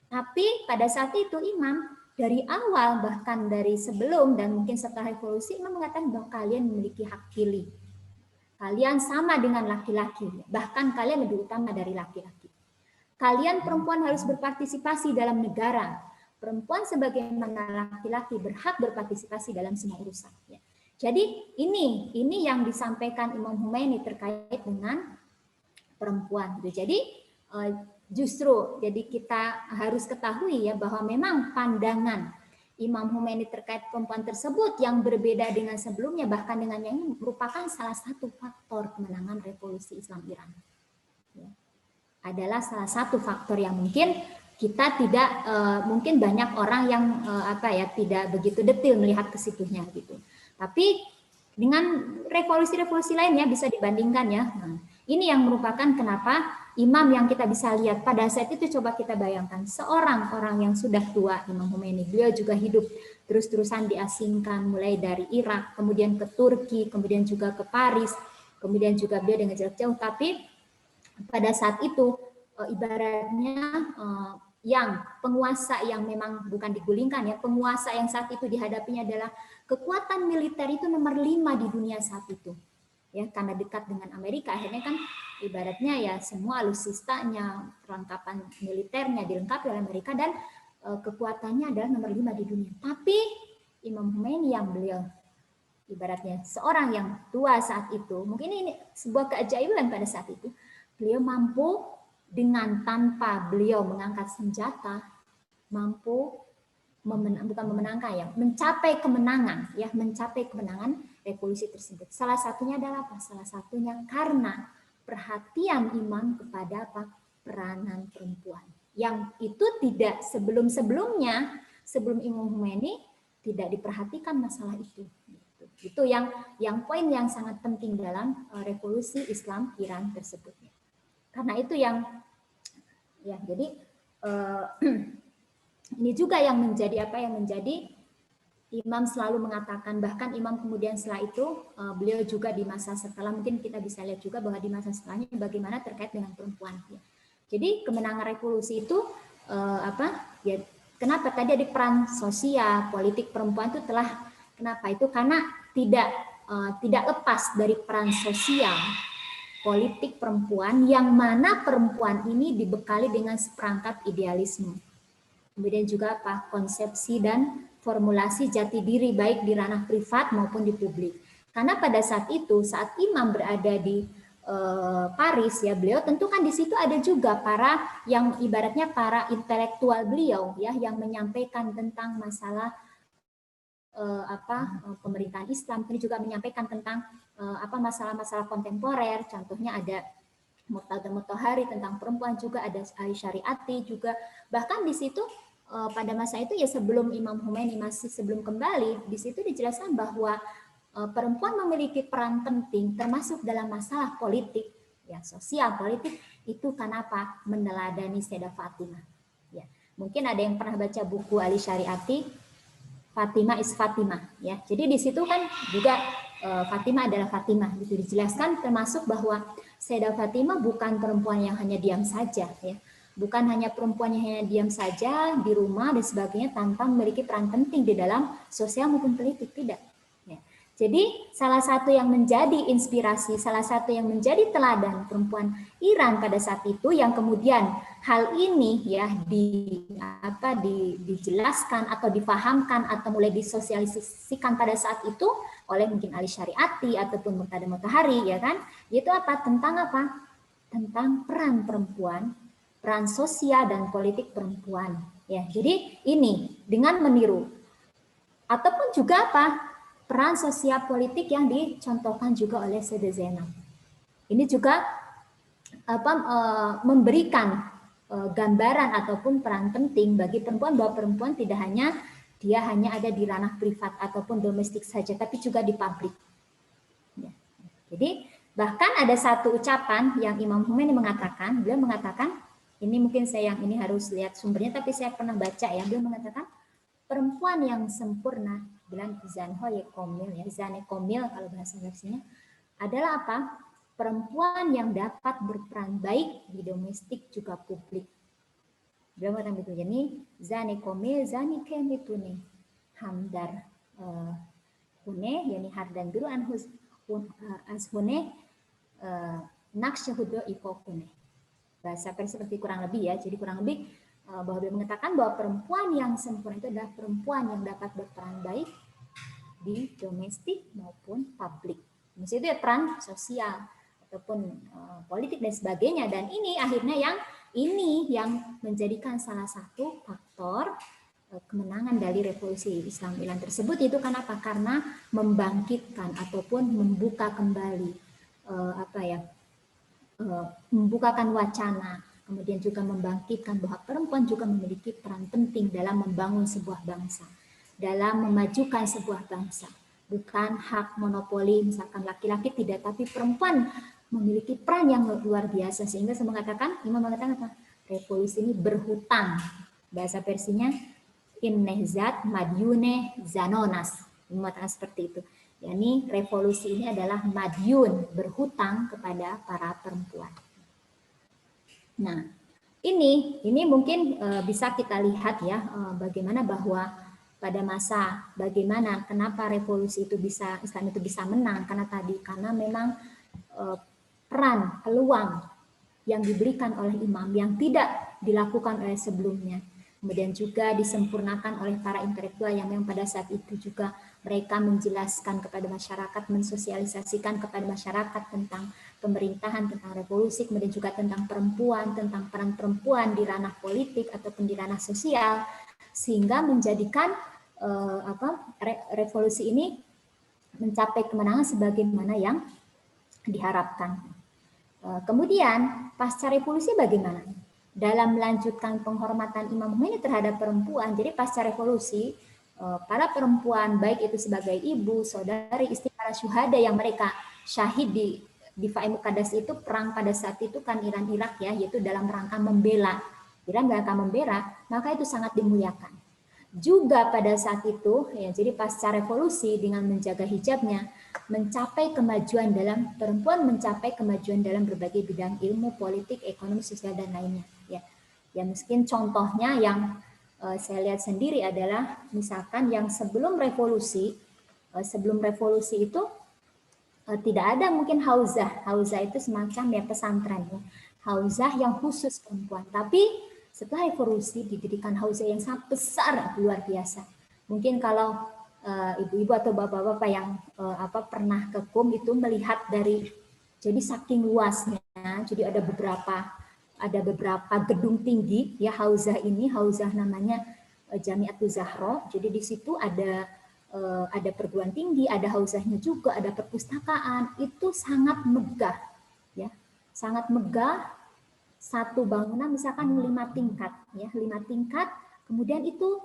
Tapi pada saat itu Imam dari awal bahkan dari sebelum dan mungkin setelah revolusi Imam mengatakan bahwa kalian memiliki hak pilih. Kalian sama dengan laki-laki, bahkan kalian lebih utama dari laki-laki. Kalian perempuan harus berpartisipasi dalam negara. Perempuan sebagaimana laki-laki berhak berpartisipasi dalam semua urusan. Jadi ini yang disampaikan Imam Khomeini terkait dengan perempuan. Jadi justru jadi kita harus ketahui ya bahwa memang pandangan Imam Khomeini terkait perempuan tersebut yang berbeda dengan sebelumnya, bahkan dengan yang ini merupakan salah satu faktor kemenangan revolusi Islam Iran. Ya. Adalah salah satu faktor yang mungkin kita tidak, mungkin banyak orang yang tidak begitu detail melihat ke situnya gitu. Tapi dengan revolusi-revolusi lainnya bisa dibandingkan ya. Nah, ini yang merupakan kenapa imam yang kita bisa lihat pada saat itu, coba kita bayangkan seorang orang yang sudah tua, Imam Khomeini, beliau juga hidup terus-terusan diasingkan mulai dari Irak, kemudian ke Turki, kemudian juga ke Paris, kemudian juga beliau dengan jarak jauh, tapi pada saat itu ibaratnya yang penguasa yang memang bukan digulingkan ya, penguasa yang saat itu dihadapinya adalah kekuatan militer itu nomor 5 di dunia saat itu. Ya, karena dekat dengan Amerika, akhirnya kan ibaratnya ya semua alutsistanya, perlengkapan militernya dilengkapi oleh Amerika dan kekuatannya adalah nomor 5 di dunia. Tapi Imam Khomeini yang beliau ibaratnya seorang yang tua saat itu, mungkin ini sebuah keajaiban pada saat itu, beliau mampu dengan tanpa beliau mengangkat senjata, mampu mencapai kemenangan revolusi tersebut. Salah satunya adalah apa? Salah satunya karena perhatian imam kepada peranan perempuan. yang itu tidak sebelum-sebelumnya, sebelum Imam Khomeini tidak diperhatikan masalah itu. Itu yang poin yang sangat penting dalam revolusi Islam Iran tersebut. Karena itu yang ya jadi ini juga yang menjadi apa yang menjadi Imam selalu mengatakan, bahkan Imam kemudian setelah itu beliau juga di masa setelah, mungkin kita bisa lihat juga bahwa di masa setelahnya bagaimana terkait dengan perempuan. Jadi kemenangan revolusi itu ya kenapa tadi ada peran sosial politik perempuan itu telah, kenapa itu karena tidak lepas dari peran sosial politik perempuan yang mana perempuan ini dibekali dengan seperangkat idealisme. Kemudian juga apa? Konsepsi dan formulasi jati diri baik di ranah privat maupun di publik. Karena pada saat itu, saat Imam berada di Paris, ya beliau tentu kan di situ ada juga para yang ibaratnya para intelektual beliau, ya yang menyampaikan tentang masalah pemerintahan Islam. Ini juga menyampaikan tentang masalah-masalah kontemporer. Contohnya ada Murtada Mutahari tentang perempuan, juga ada Ali Syariati juga. Bahkan di situ pada masa itu ya sebelum Imam Khomeini, masih sebelum kembali, di situ dijelaskan bahwa perempuan memiliki peran penting termasuk dalam masalah politik, ya sosial politik itu kenapa meneladani Sayyidah Fatimah. Ya, mungkin ada yang pernah baca buku Ali Syariati, Fatimah is Fatimah, ya. Jadi di situ kan juga Fatimah adalah Fatimah, itu dijelaskan termasuk bahwa Sayyidah Fatimah bukan perempuan yang hanya diam saja, ya. Bukan hanya perempuan yang hanya diam saja di rumah dan sebagainya tanpa memiliki peran penting di dalam sosial maupun politik, tidak. Ya. Jadi salah satu yang menjadi inspirasi, salah satu yang menjadi teladan perempuan Iran pada saat itu, yang kemudian hal ini ya dijelaskan atau difahamkan atau mulai disosialisasikan pada saat itu oleh mungkin Ali Syariati ataupun Murtada Mutahari, ya kan? Itu apa? Tentang peran perempuan, peran sosial dan politik perempuan. Ya, jadi ini dengan meniru ataupun juga peran sosial politik yang dicontohkan juga oleh Sayyidah Zainab. Ini juga memberikan gambaran ataupun peran penting bagi perempuan bahwa perempuan tidak hanya ada di ranah privat ataupun domestik saja, tapi juga di publik. Ya. Jadi bahkan ada satu ucapan yang Imam Khomeini mengatakan, beliau mengatakan, ini mungkin saya yang ini harus lihat sumbernya, tapi saya pernah baca ya, beliau mengatakan perempuan yang sempurna, bilang zanhoye komil, ya zane komil kalau bahasa versinya, adalah apa? Perempuan yang dapat berperan baik di domestik juga publik. Beliau mengatakan begitu. Jadi zane komil, zane kemitune hamdar hune, yani hardan biru anhus hune naksyahudo ikokune. Bahasa Persia seperti kurang lebih ya. Jadi kurang lebih bahwa dia mengatakan bahwa perempuan yang sempurna itu adalah perempuan yang dapat berperan baik di domestik maupun publik. Maksudnya itu ya peran sosial ataupun politik dan sebagainya. Dan ini akhirnya yang menjadikan salah satu faktor kemenangan dari revolusi Islam Iran tersebut. Itu kenapa? Karena membangkitkan ataupun membuka kembali membukakan wacana, kemudian juga membangkitkan bahwa perempuan juga memiliki peran penting dalam membangun sebuah bangsa, dalam memajukan sebuah bangsa. Bukan hak monopoli, misalkan laki-laki tidak, tapi perempuan memiliki peran yang luar biasa. Sehingga saya mengatakan, Imam mengatakan apa? Revolusi ini berhutang. Bahasa Persinya, innehzat madyune zanonas. Mengatakan seperti itu. Yani revolusi ini adalah madyun, berhutang kepada para perempuan. Nah, ini mungkin bisa kita lihat ya bagaimana bahwa pada masa bagaimana kenapa revolusi itu Islam itu bisa menang, karena memang peran peluang yang diberikan oleh imam yang tidak dilakukan oleh sebelumnya. Kemudian juga disempurnakan oleh para intelektual yang memang pada saat itu juga mereka menjelaskan kepada masyarakat, mensosialisasikan kepada masyarakat tentang pemerintahan, tentang revolusi, kemudian juga tentang perempuan, tentang peran perempuan di ranah politik ataupun di ranah sosial, sehingga menjadikan revolusi ini mencapai kemenangan sebagaimana yang diharapkan. Kemudian pasca revolusi bagaimana? dalam melanjutkan penghormatan Imam Khomeini terhadap perempuan. Jadi pasca revolusi, para perempuan baik itu sebagai ibu, saudari, istri para syuhada yang mereka syahid di Fa'i Muqaddas itu, perang pada saat itu kan Iran Irak ya, yaitu dalam rangka membela. Dalam rangka membela, maka itu sangat dimuliakan. Juga pada saat itu ya, jadi pasca revolusi dengan menjaga hijabnya, mencapai kemajuan dalam perempuan, mencapai kemajuan dalam berbagai bidang ilmu, politik, ekonomi, sosial dan lainnya ya. Ya mungkin contohnya yang saya lihat sendiri adalah misalkan yang sebelum revolusi itu tidak ada mungkin hauzah itu semacam ya pesantren ya, hauzah yang khusus perempuan, tapi setelah revolusi didirikan hauzah yang sangat besar luar biasa. Mungkin kalau ibu-ibu atau bapak-bapak yang pernah ke KUM itu melihat dari, jadi saking luasnya, jadi ada beberapa gedung tinggi ya hauzah ini, hauzah namanya Jami'atul Zahra. Jadi di situ ada perguruan tinggi, ada hauzahnya juga, ada perpustakaan, itu sangat megah ya, sangat megah. Satu bangunan misalkan 5 tingkat ya, 5 tingkat, kemudian itu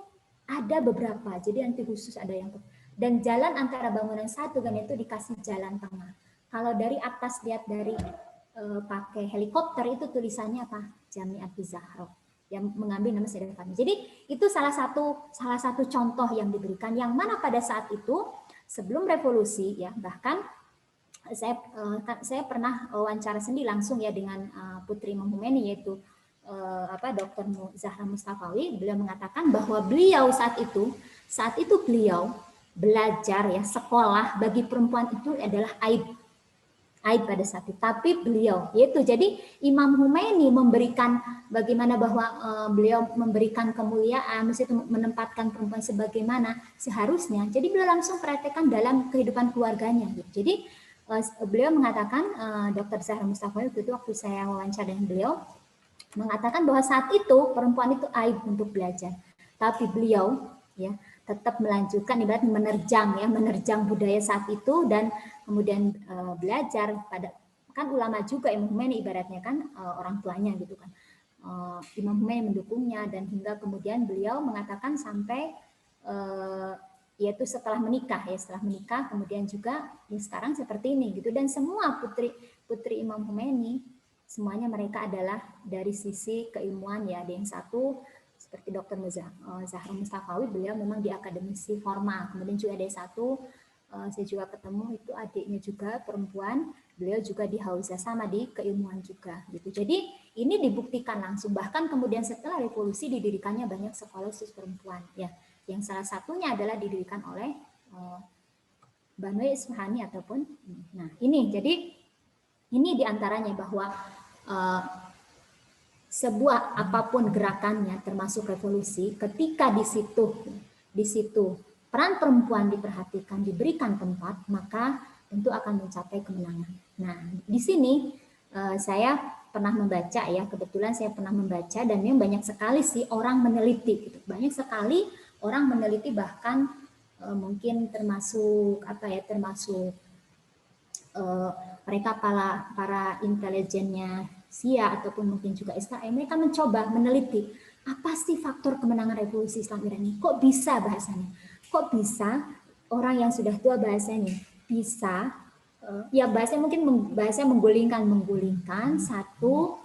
ada beberapa, jadi nanti khusus ada yang, dan jalan antara bangunan satu dan itu dikasih jalan tengah. Kalau dari atas lihat dari pakai helikopter itu tulisannya apa? Jami'atul Zahra, yang mengambil nama Sayyidah Fatimah. Jadi itu salah satu contoh yang diberikan, yang mana pada saat itu sebelum revolusi ya, bahkan saya pernah wawancara sendiri langsung ya dengan putri Imam Khomeini, yaitu Dr. Zahra Mustafawi. Beliau mengatakan bahwa beliau saat itu beliau belajar ya, sekolah bagi perempuan itu adalah aib pada saat itu. Tapi beliau yaitu, jadi Imam Khomeini memberikan bagaimana bahwa beliau memberikan kemuliaan, mesti menempatkan perempuan sebagaimana seharusnya. Jadi beliau langsung praktekkan dalam kehidupan keluarganya. Jadi beliau mengatakan, Dr. Zahra Mustafawi itu waktu saya wawancara dengan beliau, mengatakan bahwa saat itu perempuan itu aib untuk belajar, tapi beliau ya tetap melanjutkan, ibarat menerjang budaya saat itu, dan kemudian belajar pada, kan ulama juga Imam Khomeini ibaratnya kan orang tuanya gitu kan, Imam Khomeini mendukungnya, dan hingga kemudian beliau mengatakan sampai yaitu setelah menikah kemudian juga ya sekarang seperti ini gitu. Dan semua putri Imam Khomeini semuanya mereka adalah dari sisi keilmuan ya, ada yang satu seperti Dr. Zahra Mustafawi, beliau memang di akademisi formal. Kemudian juga ada yang satu saya juga ketemu itu adiknya juga perempuan, beliau juga di hauzah sama di keilmuan juga gitu. Jadi ini dibuktikan langsung, bahkan kemudian setelah revolusi didirikannya banyak sekolah khusus perempuan ya, yang salah satunya adalah didirikan oleh Banu Isfahani ataupun, nah ini, jadi ini diantaranya bahwa sebuah apapun gerakannya termasuk revolusi, ketika di situ peran perempuan diperhatikan, diberikan tempat, maka tentu akan mencapai kemenangan. Nah, di sini saya pernah membaca ya, kebetulan saya pernah membaca, dan memang banyak sekali sih orang meneliti gitu. Banyak sekali orang meneliti, bahkan mungkin termasuk mereka para intelijennya Sia ataupun mungkin juga Israel, mereka mencoba meneliti apa sih faktor kemenangan revolusi Islam Iran ini. Kok bisa bahasanya? Kok bisa orang yang sudah tua bahasanya bisa ya bahasanya mungkin bahasa menggulingkan satu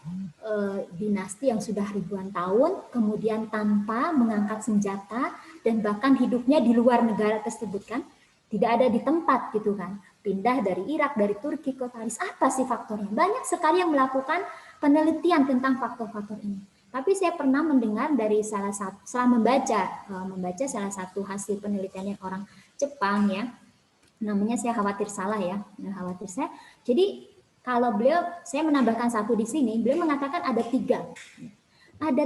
dinasti yang sudah ribuan tahun, kemudian tanpa mengangkat senjata, dan bahkan hidupnya di luar negara tersebut kan, tidak ada di tempat gitu kan, pindah dari Irak, dari Turki ke Paris. Apa sih faktornya? Banyak sekali yang melakukan penelitian tentang faktor-faktor ini. Tapi saya pernah mendengar dari setelah membaca salah satu hasil penelitian yang orang Jepang ya, namanya, saya khawatir salah ya, khawatir saya. Jadi kalau saya menambahkan satu di sini, beliau mengatakan ada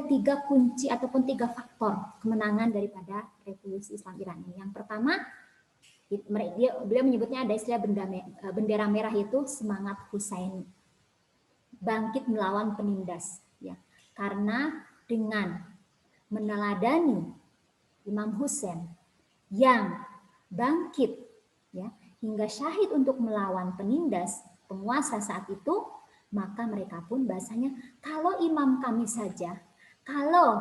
tiga kunci ataupun 3 faktor kemenangan daripada revolusi Islam Iran ini. Yang pertama, beliau menyebutnya ada istilah bendera merah, itu semangat Husaini, bangkit melawan penindas ya, karena dengan meneladani Imam Husain yang bangkit ya hingga syahid untuk melawan penindas penguasa saat itu, maka mereka pun bahasanya kalau imam kami saja, kalau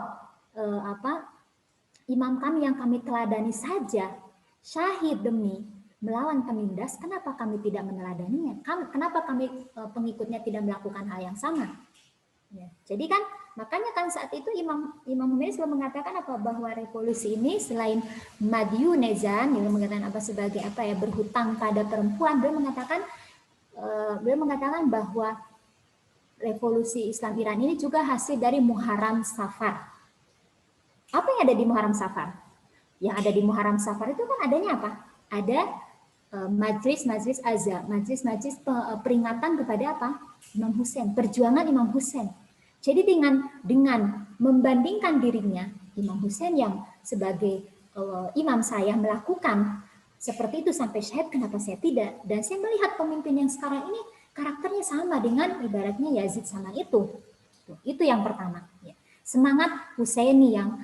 imam kami yang kami teladani saja syahid demi melawan penindas, kenapa kami tidak meneladaninya? Kenapa kami pengikutnya tidak melakukan hal yang sama? Ya, jadi kan makanya kan saat itu Imam Khomeini selalu mengatakan apa, bahwa revolusi ini selain madyunezan, yang mengatakan apa sebagai apa ya, berhutang pada perempuan, beliau mengatakan bahwa revolusi Islam Iran ini juga hasil dari Muharram Safar. Apa yang ada di Muharram Safar? Yang ada di Muharram Safar itu kan adanya apa? Ada majlis-majlis azza, majlis-majlis peringatan kepada apa? Imam Husain, perjuangan Imam Husain. Jadi dengan membandingkan dirinya, Imam Husain yang sebagai imam saya melakukan seperti itu sampai syahid, kenapa saya tidak? Dan saya melihat pemimpin yang sekarang ini karakternya sama dengan ibaratnya Yazid sama itu. Itu yang pertama. Semangat Husaini yang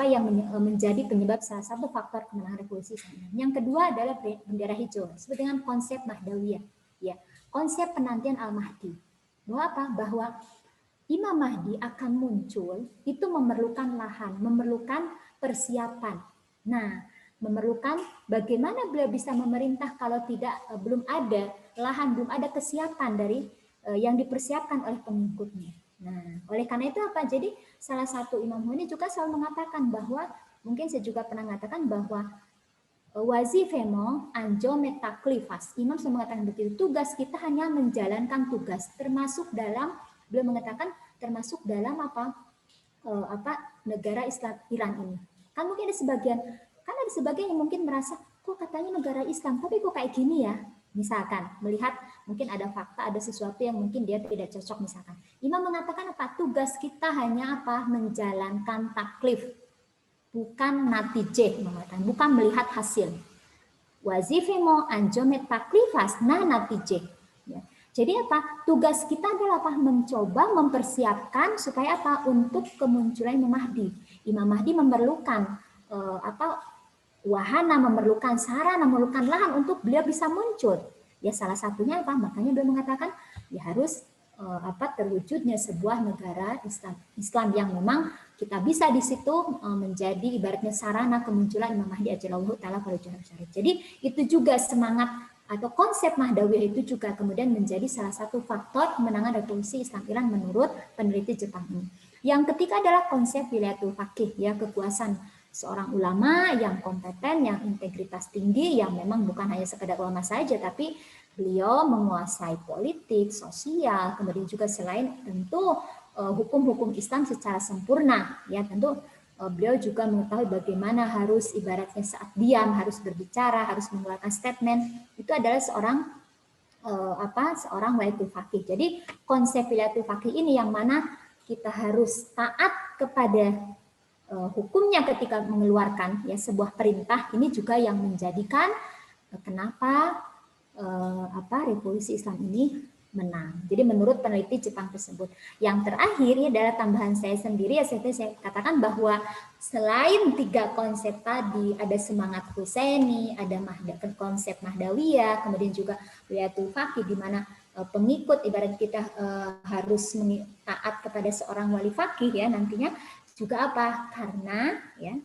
yang menjadi penyebab salah satu faktor kemenangan revolusi Islam. Yang kedua adalah bendera hijau, disebut dengan konsep Mahdawiyah, ya, konsep penantian Al-Mahdi. Bahwa apa? Bahwa Imam Mahdi akan muncul itu memerlukan lahan, memerlukan persiapan. Nah, memerlukan bagaimana beliau bisa memerintah kalau tidak belum ada lahan, belum ada kesiapan dari yang dipersiapkan oleh pengikutnya. Nah, oleh karena itu apa? Jadi salah satu Imam Khomeini juga selalu mengatakan bahwa, mungkin saya juga pernah mengatakan bahwa wazifemo anjo metaklifas. Imam selalu mengatakan begitu, tugas kita hanya menjalankan tugas, termasuk dalam, beliau mengatakan termasuk dalam negara Islam Iran ini. Kan mungkin ada sebagian yang mungkin merasa, kok katanya negara Islam, tapi kok kayak gini ya? Misalkan melihat mungkin ada fakta, ada sesuatu yang mungkin dia tidak cocok misalkan. Imam mengatakan apa? Tugas kita hanya apa? Menjalankan taklif, bukan natijeh, bukan melihat hasil. Wazifemo anjomet taklifas nah natijeh. Ya. Jadi apa? Tugas kita adalah apa? Mencoba mempersiapkan supaya apa? Untuk kemunculan Imam Mahdi. Imam Mahdi memerlukan wahana, memerlukan sarana, memerlukan lahan untuk beliau bisa muncul. Ya salah satunya apa? Makanya beliau mengatakan ya harus terwujudnya sebuah negara Islam yang memang kita bisa di situ menjadi ibaratnya sarana kemunculan Imam Mahdi ajallahu taala farajahu syarif. Jadi itu juga semangat atau konsep Mahdawiyah itu juga kemudian menjadi salah satu faktor kemenangan revolusi Islam Iran menurut peneliti Jepang ini. Yang ketiga adalah konsep wilayatul faqih, ya, kekuasaan seorang ulama yang kompeten, yang integritas tinggi, yang memang bukan hanya sekedar ulama saja, tapi beliau menguasai politik, sosial, kemudian juga selain tentu hukum-hukum Islam secara sempurna, ya tentu beliau juga mengetahui bagaimana harus ibaratnya saat diam, harus berbicara, harus mengeluarkan statement. Itu adalah seorang wilayatul faqih. Jadi konsep wilayatul faqih ini yang mana kita harus taat kepada hukumnya ketika mengeluarkan ya sebuah perintah, ini juga yang menjadikan kenapa revolusi Islam ini menang. Jadi menurut peneliti Jepang tersebut. Yang terakhir ya adalah tambahan saya sendiri, ya saya katakan bahwa selain tiga konsep tadi, ada semangat Husaini, ada konsep Mahdawiyah, kemudian juga wilayatul faqih di mana pengikut ibarat kita harus taat kepada seorang wali faqih ya nantinya. Juga apa? Karena ya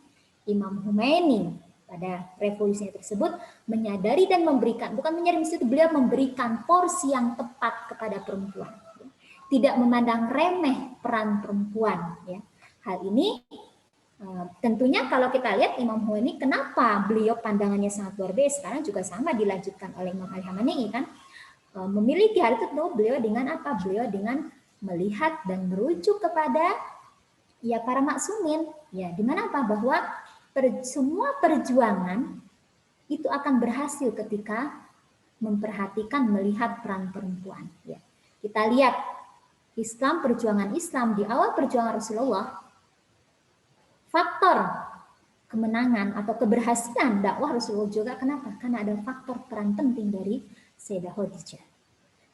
Imam Khomeini pada revolusinya tersebut menyadari dan memberikan, bukan menyadari, itu beliau memberikan porsi yang tepat kepada perempuan. Tidak memandang remeh peran perempuan. Ya. Hal ini tentunya kalau kita lihat Imam Khomeini, kenapa beliau pandangannya sangat luar biasa, sekarang juga sama dilanjutkan oleh Imam Ali Khamenei kan, memiliki hal itu beliau dengan apa? Beliau dengan melihat dan merujuk kepada ya para maksumin, ya dimana apa? Bahwa semua perjuangan itu akan berhasil ketika memperhatikan, melihat peran perempuan. Ya. Kita lihat Islam, perjuangan Islam di awal perjuangan Rasulullah, faktor kemenangan atau keberhasilan dakwah Rasulullah juga kenapa? Karena ada faktor peran penting dari Sayyidah Khadijah.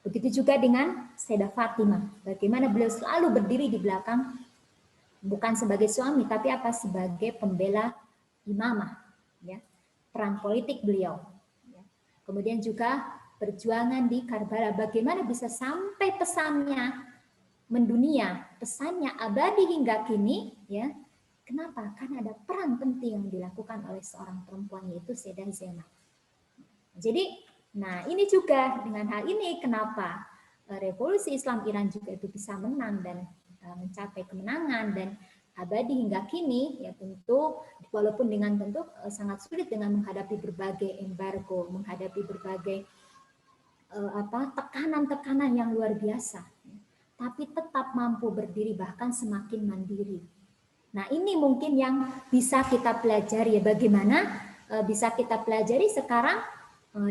Begitu juga dengan Sayyidah Fatimah. Bagaimana beliau selalu berdiri di belakang, bukan sebagai suami, tapi apa? Sebagai pembela imamah. Ya. Peran politik beliau. Ya. Kemudian juga perjuangan di Karbala, bagaimana bisa sampai pesannya mendunia, pesannya abadi hingga kini, ya. Kenapa? Karena ada peran penting yang dilakukan oleh seorang perempuan, yaitu Sayyidah Zainab. Jadi, nah ini juga dengan hal ini kenapa revolusi Islam Iran juga itu bisa menang dan mencapai kemenangan dan abadi hingga kini, ya tentu walaupun dengan tentu sangat sulit dengan menghadapi berbagai embargo, menghadapi berbagai tekanan-tekanan yang luar biasa, tapi tetap mampu berdiri bahkan semakin mandiri. Nah ini mungkin yang bisa kita pelajari, ya bagaimana bisa kita pelajari sekarang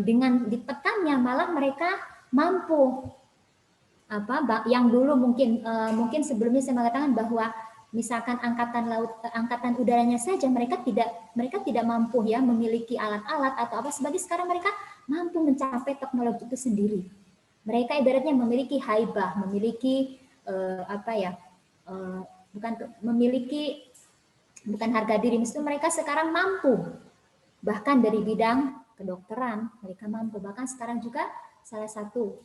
dengan ditekannya malah mereka mampu yang dulu mungkin sebelumnya saya mengatakan bahwa misalkan angkatan udaranya saja mereka tidak mampu ya memiliki alat-alat atau apa, sebagai sekarang mereka mampu mencapai teknologi itu sendiri. Mereka ibaratnya memiliki haibah, memiliki bukan harga diri, mesti mereka sekarang mampu bahkan dari bidang kedokteran mereka mampu, bahkan sekarang juga salah satu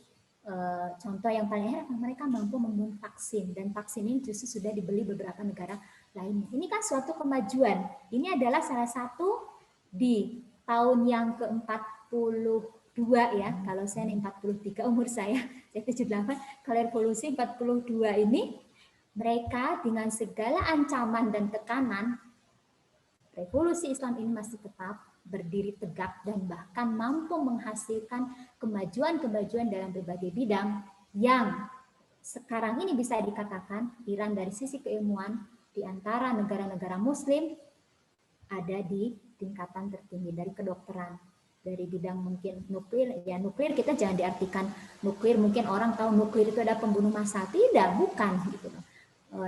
contoh yang paling heran, mereka mampu membuat vaksin, dan vaksin ini justru sudah dibeli beberapa negara lainnya. Ini kan suatu kemajuan. Ini adalah salah satu di tahun yang ke-42 ya. Kalau saya 43 umur saya 78. Kalau revolusi 42 ini mereka dengan segala ancaman dan tekanan, revolusi Islam ini masih tetap berdiri tegak dan bahkan mampu menghasilkan kemajuan-kemajuan dalam berbagai bidang yang sekarang ini bisa dikatakan Iran dari sisi keilmuan di antara negara-negara muslim ada di tingkatan tertinggi. Dari kedokteran, dari bidang mungkin nuklir, ya nuklir kita jangan diartikan nuklir mungkin orang tahu nuklir itu ada pembunuh massal, tidak, bukan gitu.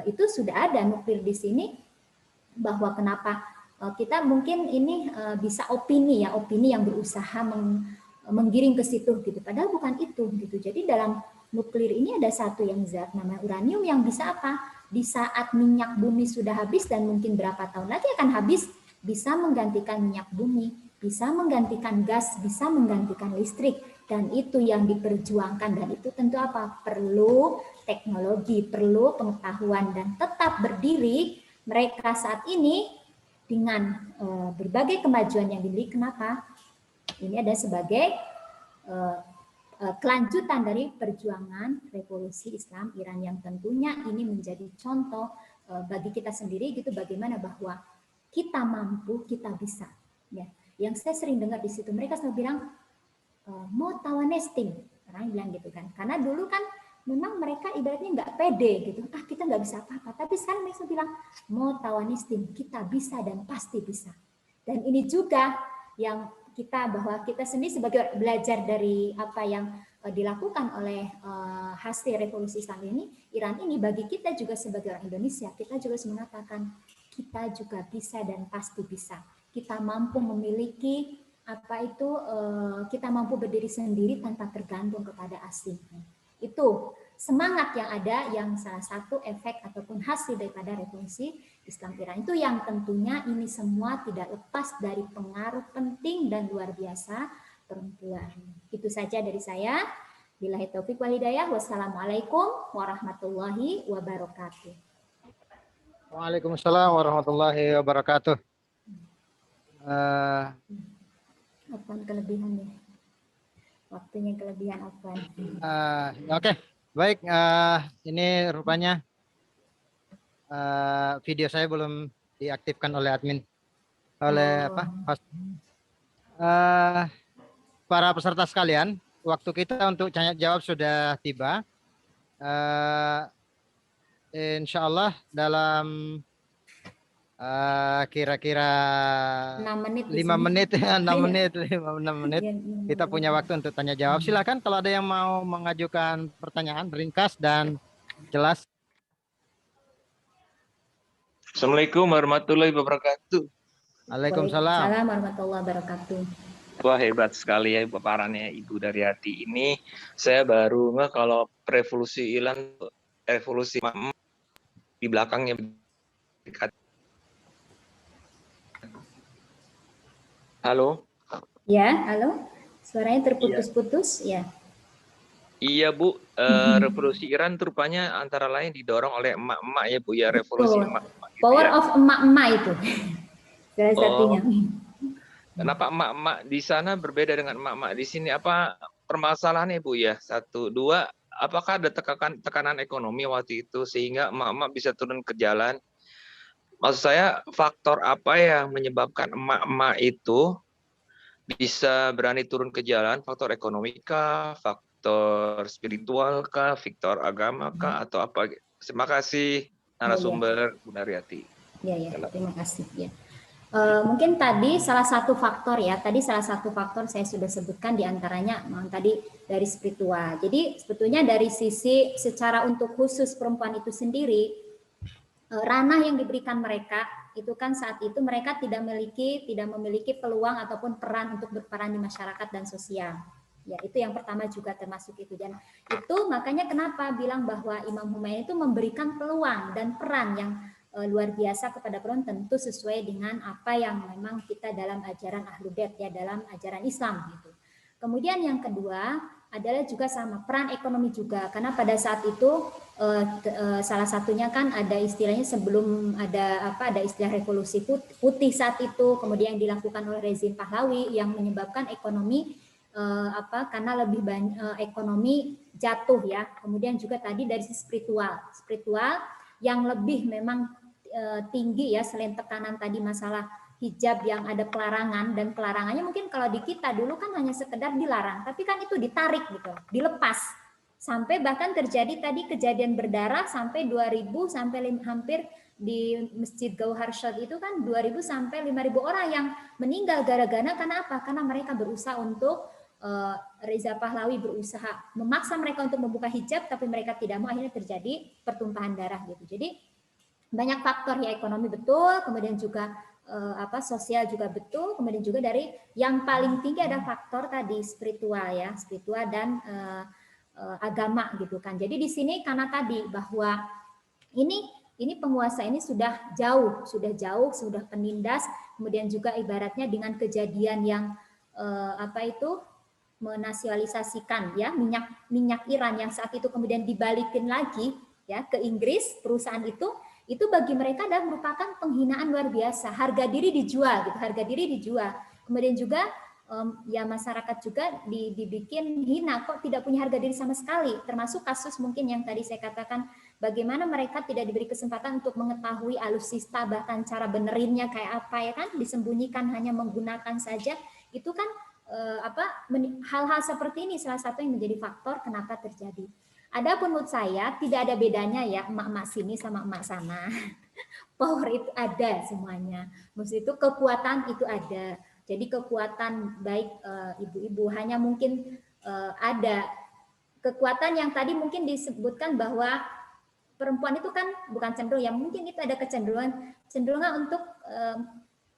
Itu sudah ada nuklir di sini, bahwa kenapa kita mungkin ini bisa opini yang berusaha menggiring ke situ gitu, padahal bukan itu gitu. Jadi dalam nuklir ini ada satu yang zat namanya uranium yang bisa di saat minyak bumi sudah habis dan mungkin berapa tahun lagi akan habis, bisa menggantikan minyak bumi, bisa menggantikan gas, bisa menggantikan listrik, dan itu yang diperjuangkan. Dan itu tentu perlu teknologi, perlu pengetahuan, dan tetap berdiri mereka saat ini dengan berbagai kemajuan yang dimiliki. Kenapa? Ini ada sebagai kelanjutan dari perjuangan revolusi Islam Iran yang tentunya ini menjadi contoh bagi kita sendiri gitu, bagaimana bahwa kita mampu, kita bisa. Ya, yang saya sering dengar di situ mereka selalu bilang mau tawanesting, orang bilang gitu kan, karena dulu kan memang mereka ibaratnya nggak pede gitu, kita nggak bisa apa-apa, tapi sekarang mereka bilang mau tawanistim, kita bisa dan pasti bisa. Dan ini juga yang bahwa kita sendiri sebagai belajar dari apa yang dilakukan oleh hasil revolusi Islam ini, Iran ini, bagi kita juga sebagai orang Indonesia, kita juga harus mengatakan kita juga bisa dan pasti bisa. Kita mampu memiliki kita mampu berdiri sendiri tanpa tergantung kepada asing. Itu semangat yang ada, yang salah satu efek ataupun hasil daripada revolusi Islam Iran. Itu yang tentunya ini semua tidak lepas dari pengaruh penting dan luar biasa perempuan. Itu saja dari saya. Billahi taufik wal hidayah. Wassalamualaikum warahmatullahi wabarakatuh. Waalaikumsalam warahmatullahi wabarakatuh. Apa kelebihannya? Waktunya kelebihan apa? Oke. Baik, ini rupanya video saya belum diaktifkan oleh admin, oleh host. Para peserta sekalian, waktu kita untuk tanya jawab sudah tiba. Insya Allah dalam kira-kira 5 menit, 6 menit kita punya waktu untuk tanya jawab. Silakan kalau ada yang mau mengajukan pertanyaan ringkas dan jelas. Assalamualaikum warahmatullahi wabarakatuh. Waalaikumsalam warahmatullahi wabarakatuh. Wah, hebat sekali ya paparannya Ibu Daryati ini. Saya baru nggak kalau revolusi Iran, revolusi di belakangnya. Halo? Ya, halo. Suaranya Iya, terputus-putus ya. iya Bu, revolusi Iran tuh rupanya antara lain didorong oleh emak-emak ya Bu ya, revolusi Betul. emak-emak gitu Power ya. of emak-emak itu salah satunya. Oh, kenapa emak-emak di sana berbeda dengan emak-emak di sini? Apa permasalahannya Bu ya? Satu, dua, apakah ada tekanan ekonomi waktu itu sehingga emak-emak bisa turun ke jalan? Maksud saya faktor apa yang menyebabkan emak-emak itu bisa berani turun ke jalan? Faktor ekonomi kah? Faktor spiritual kah? Faktor agama kah? Atau apa? Terima kasih Ya, ya, narasumber Bu Naryati. ya, ya. Terima kasih. Ya. Mungkin tadi salah satu faktor ya, tadi salah satu faktor saya sudah sebutkan diantaranya tadi dari spiritual. Jadi sebetulnya dari sisi secara untuk khusus perempuan itu sendiri, ranah yang diberikan mereka itu kan saat itu mereka tidak memiliki peluang ataupun peran untuk berperan di masyarakat dan sosial. Ya, itu yang pertama juga termasuk itu. Dan itu makanya kenapa bilang bahwa Imam Humayni itu memberikan peluang dan peran yang luar biasa kepada perempuan, tentu sesuai dengan apa yang memang kita dalam ajaran Ahlul Bait ya, dalam ajaran Islam gitu. Kemudian yang kedua adalah juga sama peran ekonomi juga, karena pada saat itu salah satunya kan ada istilahnya sebelum ada istilah revolusi putih saat itu, kemudian yang dilakukan oleh rezim Pahlawi yang menyebabkan ekonomi karena lebih banyak ekonomi jatuh ya. Kemudian juga tadi dari sisi spiritual yang lebih memang tinggi ya, selain tekanan tadi masalah hijab yang ada pelarangan, dan pelarangannya mungkin kalau di kita dulu kan hanya sekedar dilarang, tapi kan itu ditarik gitu, dilepas. Sampai bahkan terjadi tadi kejadian berdarah sampai 2000 sampai hampir di Masjid Gauhar Shad itu kan 2000 sampai 5000 orang yang meninggal gara-gara karena apa? Karena mereka berusaha untuk Reza Pahlawi berusaha memaksa mereka untuk membuka hijab, tapi mereka tidak mau, akhirnya terjadi pertumpahan darah gitu. Jadi banyak faktor ya, ekonomi betul, kemudian juga sosial juga betul, kemudian juga dari yang paling tinggi ada faktor tadi spiritual ya, spiritual dan agama gitu kan. Jadi di sini karena tadi bahwa ini penguasa ini sudah jauh, sudah penindas, kemudian juga ibaratnya dengan kejadian yang menasionalisasikan ya minyak Iran yang saat itu kemudian dibalikin lagi ya ke Inggris, perusahaan itu bagi mereka adalah merupakan penghinaan luar biasa. Harga diri dijual gitu, harga diri dijual. Kemudian juga ya masyarakat juga dibikin hina, kok tidak punya harga diri sama sekali. Termasuk kasus mungkin yang tadi saya katakan, bagaimana mereka tidak diberi kesempatan untuk mengetahui alusista, bahkan cara benerinnya kayak apa ya kan, disembunyikan hanya menggunakan saja. Itu kan hal-hal seperti ini salah satu yang menjadi faktor kenapa terjadi. Adapun menurut saya tidak ada bedanya ya emak-emak sini sama emak sana. Power itu ada semuanya. Maksud itu kekuatan itu ada. Jadi kekuatan baik ibu-ibu, hanya mungkin ada kekuatan yang tadi mungkin disebutkan bahwa perempuan itu kan bukan cenderung ya, mungkin itu ada kecenderungan untuk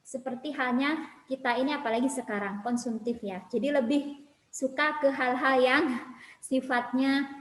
seperti halnya kita ini apalagi sekarang konsumtif ya. Jadi lebih suka ke hal-hal yang sifatnya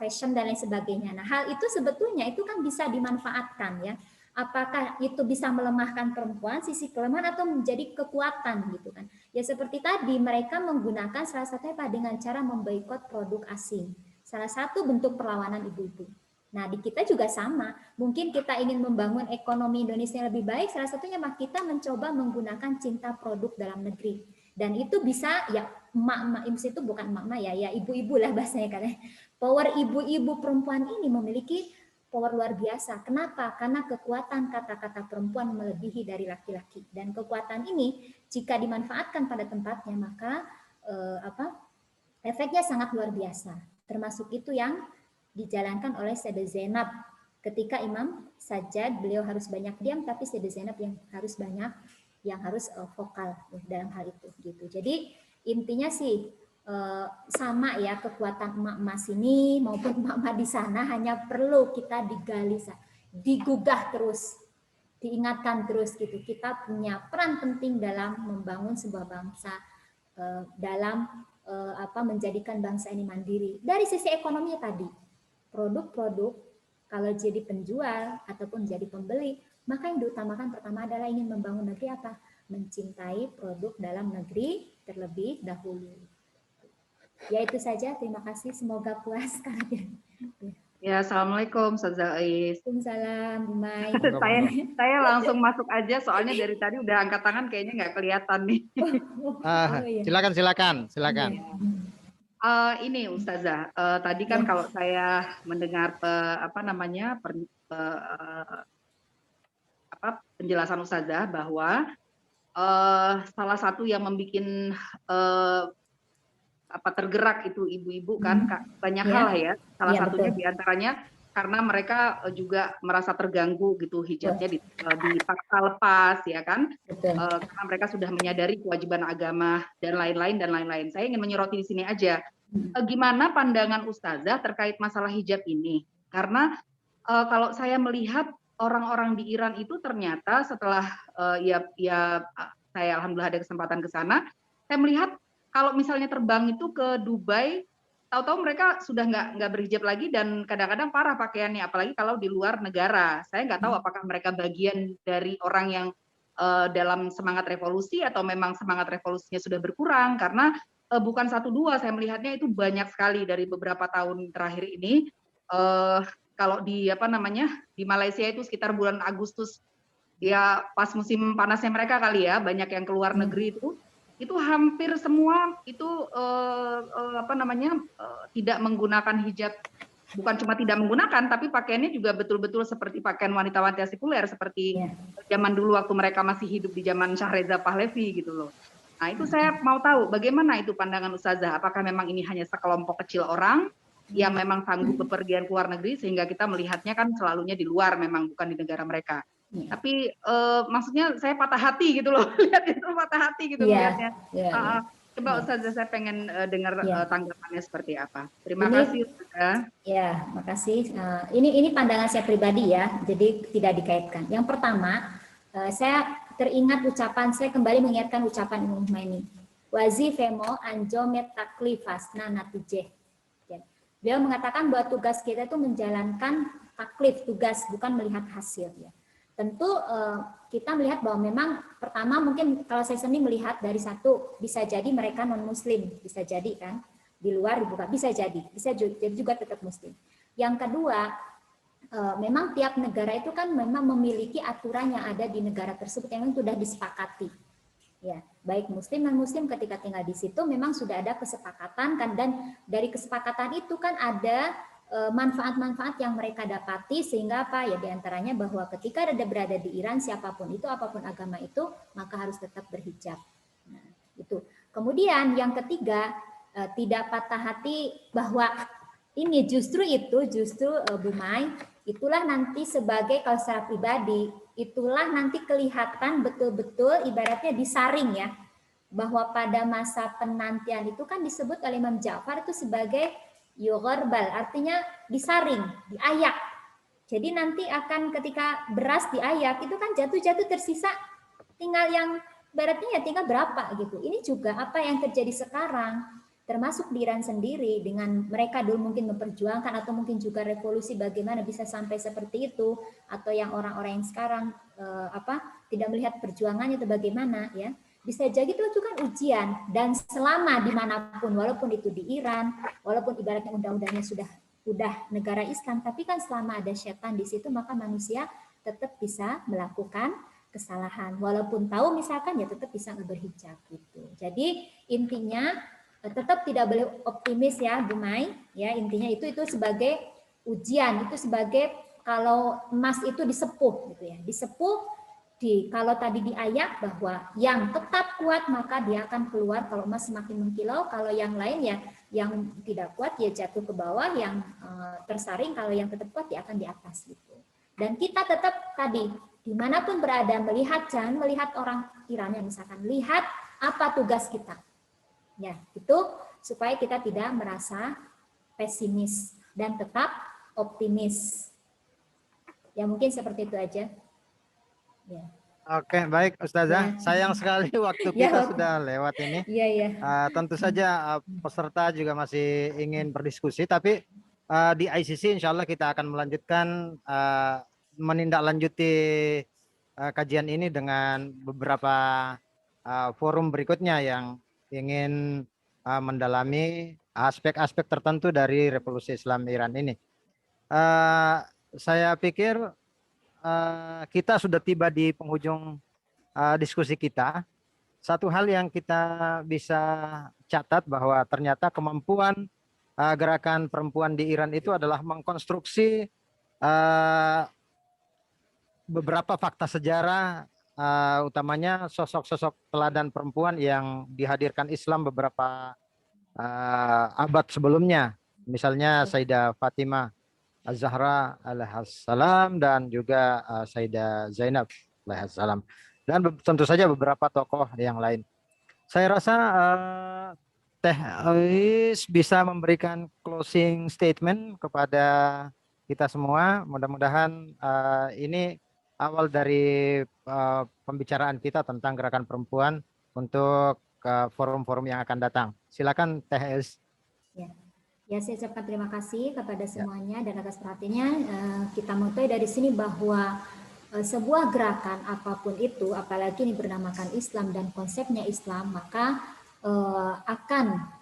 fashion dan lain sebagainya. Nah, hal itu sebetulnya itu kan bisa dimanfaatkan ya. Apakah itu bisa melemahkan perempuan sisi kelemahan atau menjadi kekuatan gitu kan. Ya seperti tadi mereka menggunakan salah satunya dengan cara memboikot produk asing. Salah satu bentuk perlawanan ibu-ibu. Nah, di kita juga sama. Mungkin kita ingin membangun ekonomi Indonesia yang lebih baik, salah satunya kita mencoba menggunakan cinta produk dalam negeri. Dan itu bisa ya emak-emak itu bukan emak-emak ya ibu-ibu lah bahasanya kan. Power ibu-ibu perempuan ini memiliki power luar biasa. Kenapa? Karena kekuatan kata-kata perempuan melebihi dari laki-laki. Dan kekuatan ini jika dimanfaatkan pada tempatnya maka efeknya sangat luar biasa. Termasuk itu yang dijalankan oleh Sayyidah Zainab ketika Imam Sajjad, beliau harus banyak diam, tapi Sayyidah Zainab yang harus vokal dalam hal itu gitu. Jadi intinya sih sama ya, kekuatan emak-emak sini maupun emak-emak di sana hanya perlu kita digali, digugah terus, diingatkan terus gitu. Kita punya peran penting dalam membangun sebuah bangsa, dalam menjadikan bangsa ini mandiri. Dari sisi ekonominya tadi, produk-produk kalau jadi penjual ataupun jadi pembeli, maka yang diutamakan pertama adalah ingin membangun negeri apa? mencintai produk dalam negeri terlebih dahulu. Ya itu saja, terima kasih, semoga puas. Ya, Assalamualaikum Ustazah Ais. Waalaikumsalam, Bu Mai. Saya langsung masuk aja, soalnya dari tadi udah angkat tangan kayaknya nggak kelihatan nih. Iya. Silakan. Ini Ustazah, tadi kan kalau saya mendengar penjelasan Ustazah bahwa salah satu yang membuat tergerak itu ibu-ibu kan banyak hal ya. Salah satunya diantaranya karena mereka juga merasa terganggu gitu hijabnya dipaksa lepas ya kan. Karena mereka sudah menyadari kewajiban agama dan lain-lain. Saya ingin menyoroti di sini aja. Gimana pandangan Ustazah terkait masalah hijab ini? Karena kalau saya melihat orang-orang di Iran itu ternyata setelah saya alhamdulillah ada kesempatan ke sana, saya melihat kalau misalnya terbang itu ke Dubai, tahu-tahu mereka sudah nggak berhijab lagi dan kadang-kadang parah pakaiannya, apalagi kalau di luar negara. Saya nggak tahu apakah mereka bagian dari orang yang dalam semangat revolusi atau memang semangat revolusinya sudah berkurang, karena bukan 1-2, saya melihatnya itu banyak sekali dari beberapa tahun terakhir ini. Kalau di di Malaysia itu sekitar bulan Agustus, ya pas musim panasnya mereka kali ya, banyak yang keluar negeri itu hampir semua itu tidak menggunakan hijab, bukan cuma tidak menggunakan, tapi pakaiannya juga betul-betul seperti pakaian wanita-wanita sekuler, seperti zaman dulu waktu mereka masih hidup di zaman Syahreza Pahlavi gitu loh. Nah itu saya mau tahu bagaimana itu pandangan Ustazah, apakah memang ini hanya sekelompok kecil orang yang memang sanggup bepergian ke luar negeri, sehingga kita melihatnya kan selalunya di luar, memang bukan di negara mereka. Tapi maksudnya saya patah hati gitu loh, lihat itu patah hati gitu melihatnya. Coba Ustazah, saya pengen dengar tanggapannya seperti apa. Terima kasih Ustazah. Ya, makasih. Ini pandangan saya pribadi ya, jadi tidak dikaitkan. Yang pertama, saya teringat ucapan, saya kembali mengingatkan ucapan Imam Khomeini. Wazifemo anjomet taklifas natijeh. Beliau mengatakan bahwa tugas kita itu menjalankan taklif, tugas, bukan melihat hasil ya. Tentu kita melihat bahwa memang pertama mungkin kalau saya sendiri melihat dari satu, bisa jadi mereka non muslim, bisa jadi kan di luar dibuka, bisa jadi juga tetap muslim. Yang kedua, memang tiap negara itu kan memang memiliki aturan yang ada di negara tersebut yang sudah disepakati ya, baik muslim non muslim ketika tinggal di situ memang sudah ada kesepakatan kan, dan dari kesepakatan itu kan ada manfaat-manfaat yang mereka dapati, sehingga apa ya, diantaranya bahwa ketika berada di Iran, siapapun itu, apapun agama itu, maka harus tetap berhijab. Nah, itu. Kemudian yang ketiga, tidak patah hati bahwa ini justru Bu Mai, itulah nanti sebagai, kalau secara pribadi, itulah nanti kelihatan betul-betul ibaratnya disaring ya, bahwa pada masa penantian itu kan disebut oleh Imam Ja'far itu sebagai yugharbal, artinya disaring, diayak. Jadi nanti akan ketika beras diayak itu kan jatuh-jatuh tersisa tinggal yang baratnya ya tinggal berapa gitu. Ini juga apa yang terjadi sekarang, termasuk di Iran sendiri dengan mereka dulu mungkin memperjuangkan atau mungkin juga revolusi bagaimana bisa sampai seperti itu, atau yang orang-orang yang sekarang tidak melihat perjuangannya atau bagaimana ya. Bisa jadi itu kan ujian, dan selama dimanapun, walaupun itu di Iran, walaupun ibaratnya undang-undangnya sudah negara Islam, tapi kan selama ada setan di situ, maka manusia tetap bisa melakukan kesalahan, walaupun tahu misalkan ya tetap bisa berhijab gitu. Jadi intinya tetap tidak boleh optimis ya Bu Mai, ya intinya itu sebagai ujian, itu sebagai kalau emas itu disepuh gitu ya, disepuh. Kalau tadi diayak bahwa yang tetap kuat maka dia akan keluar, kalau emas semakin mengkilau, kalau yang lain ya yang tidak kuat ya jatuh ke bawah, yang tersaring, kalau yang tetap kuat dia akan di atas gitu. Dan kita tetap tadi dimanapun berada melihat, jangan melihat orang Iran yang misalkan, lihat apa tugas kita ya, itu supaya kita tidak merasa pesimis dan tetap optimis ya, mungkin seperti itu aja. Ya. Oke, baik Ustazah. Ya. Sayang sekali waktu kita sudah lewat ini. Iya. Tentu saja peserta juga masih ingin berdiskusi, tapi di ICC insya Allah kita akan melanjutkan menindaklanjuti kajian ini dengan beberapa forum berikutnya yang ingin mendalami aspek-aspek tertentu dari revolusi Islam Iran ini. Saya pikir kita sudah tiba di penghujung diskusi kita. Satu hal yang kita bisa catat bahwa ternyata kemampuan gerakan perempuan di Iran itu adalah mengkonstruksi beberapa fakta sejarah, utamanya sosok-sosok teladan perempuan yang dihadirkan Islam beberapa abad sebelumnya. Misalnya Sayyidah Fatimah Az-Zahra alaihissalam dan juga Sayyidah Zainab alaihissalam. Dan tentu saja beberapa tokoh yang lain. Saya rasa Teh Ais bisa memberikan closing statement kepada kita semua. Mudah-mudahan ini awal dari pembicaraan kita tentang gerakan perempuan untuk forum-forum yang akan datang. Silakan Teh Ais. Ya, saya ucapkan terima kasih kepada semuanya dan atas perhatiannya. Kita mengetahui dari sini bahwa sebuah gerakan apapun itu, apalagi ini bernamakan Islam dan konsepnya Islam, maka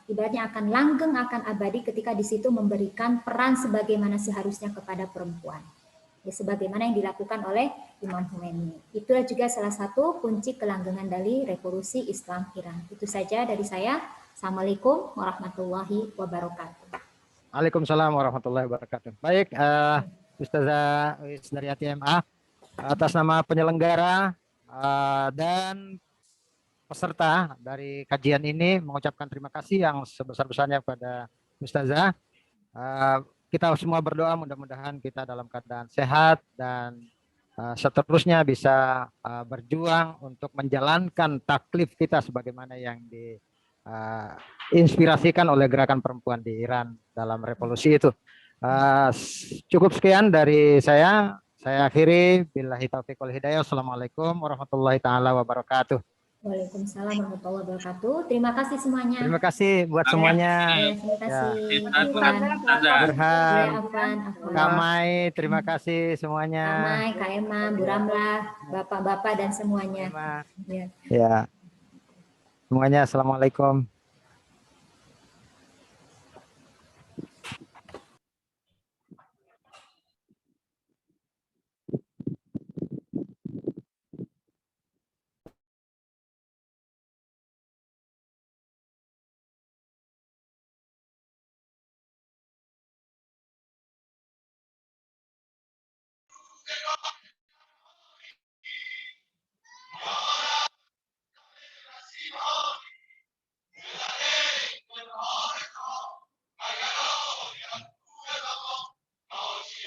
ibaratnya akan langgeng, akan abadi ketika di situ memberikan peran sebagaimana seharusnya kepada perempuan. Ya, sebagaimana yang dilakukan oleh Imam Khomeini. Itulah juga salah satu kunci kelanggengan dari revolusi Islam Iran. Itu saja dari saya. Assalamualaikum warahmatullahi wabarakatuh. Waalaikumsalam warahmatullahi wabarakatuh. Baik, Ustazah Ais dari ATMA, atas nama penyelenggara dan peserta dari kajian ini mengucapkan terima kasih yang sebesar-besarnya kepada Ustazah. Kita semua berdoa mudah-mudahan kita dalam keadaan sehat dan seterusnya bisa berjuang untuk menjalankan taklif kita sebagaimana yang diinspirasikan oleh gerakan perempuan di Iran dalam revolusi itu. Cukup sekian dari saya. Saya akhiri. Billahi taufiq wal hidayah. Assalamualaikum warahmatullahi taala wabarakatuh. Waalaikumsalam warahmatullahi wabarakatuh. Terima kasih semuanya. Terima kasih buat semuanya. Terima kasih. Burhan, Kak Mai, terima kasih semuanya. Kak Mai, Kak Emma, Bu Ramlah, Bapak-bapak dan semuanya. Ya. Semuanya assalamualaikum.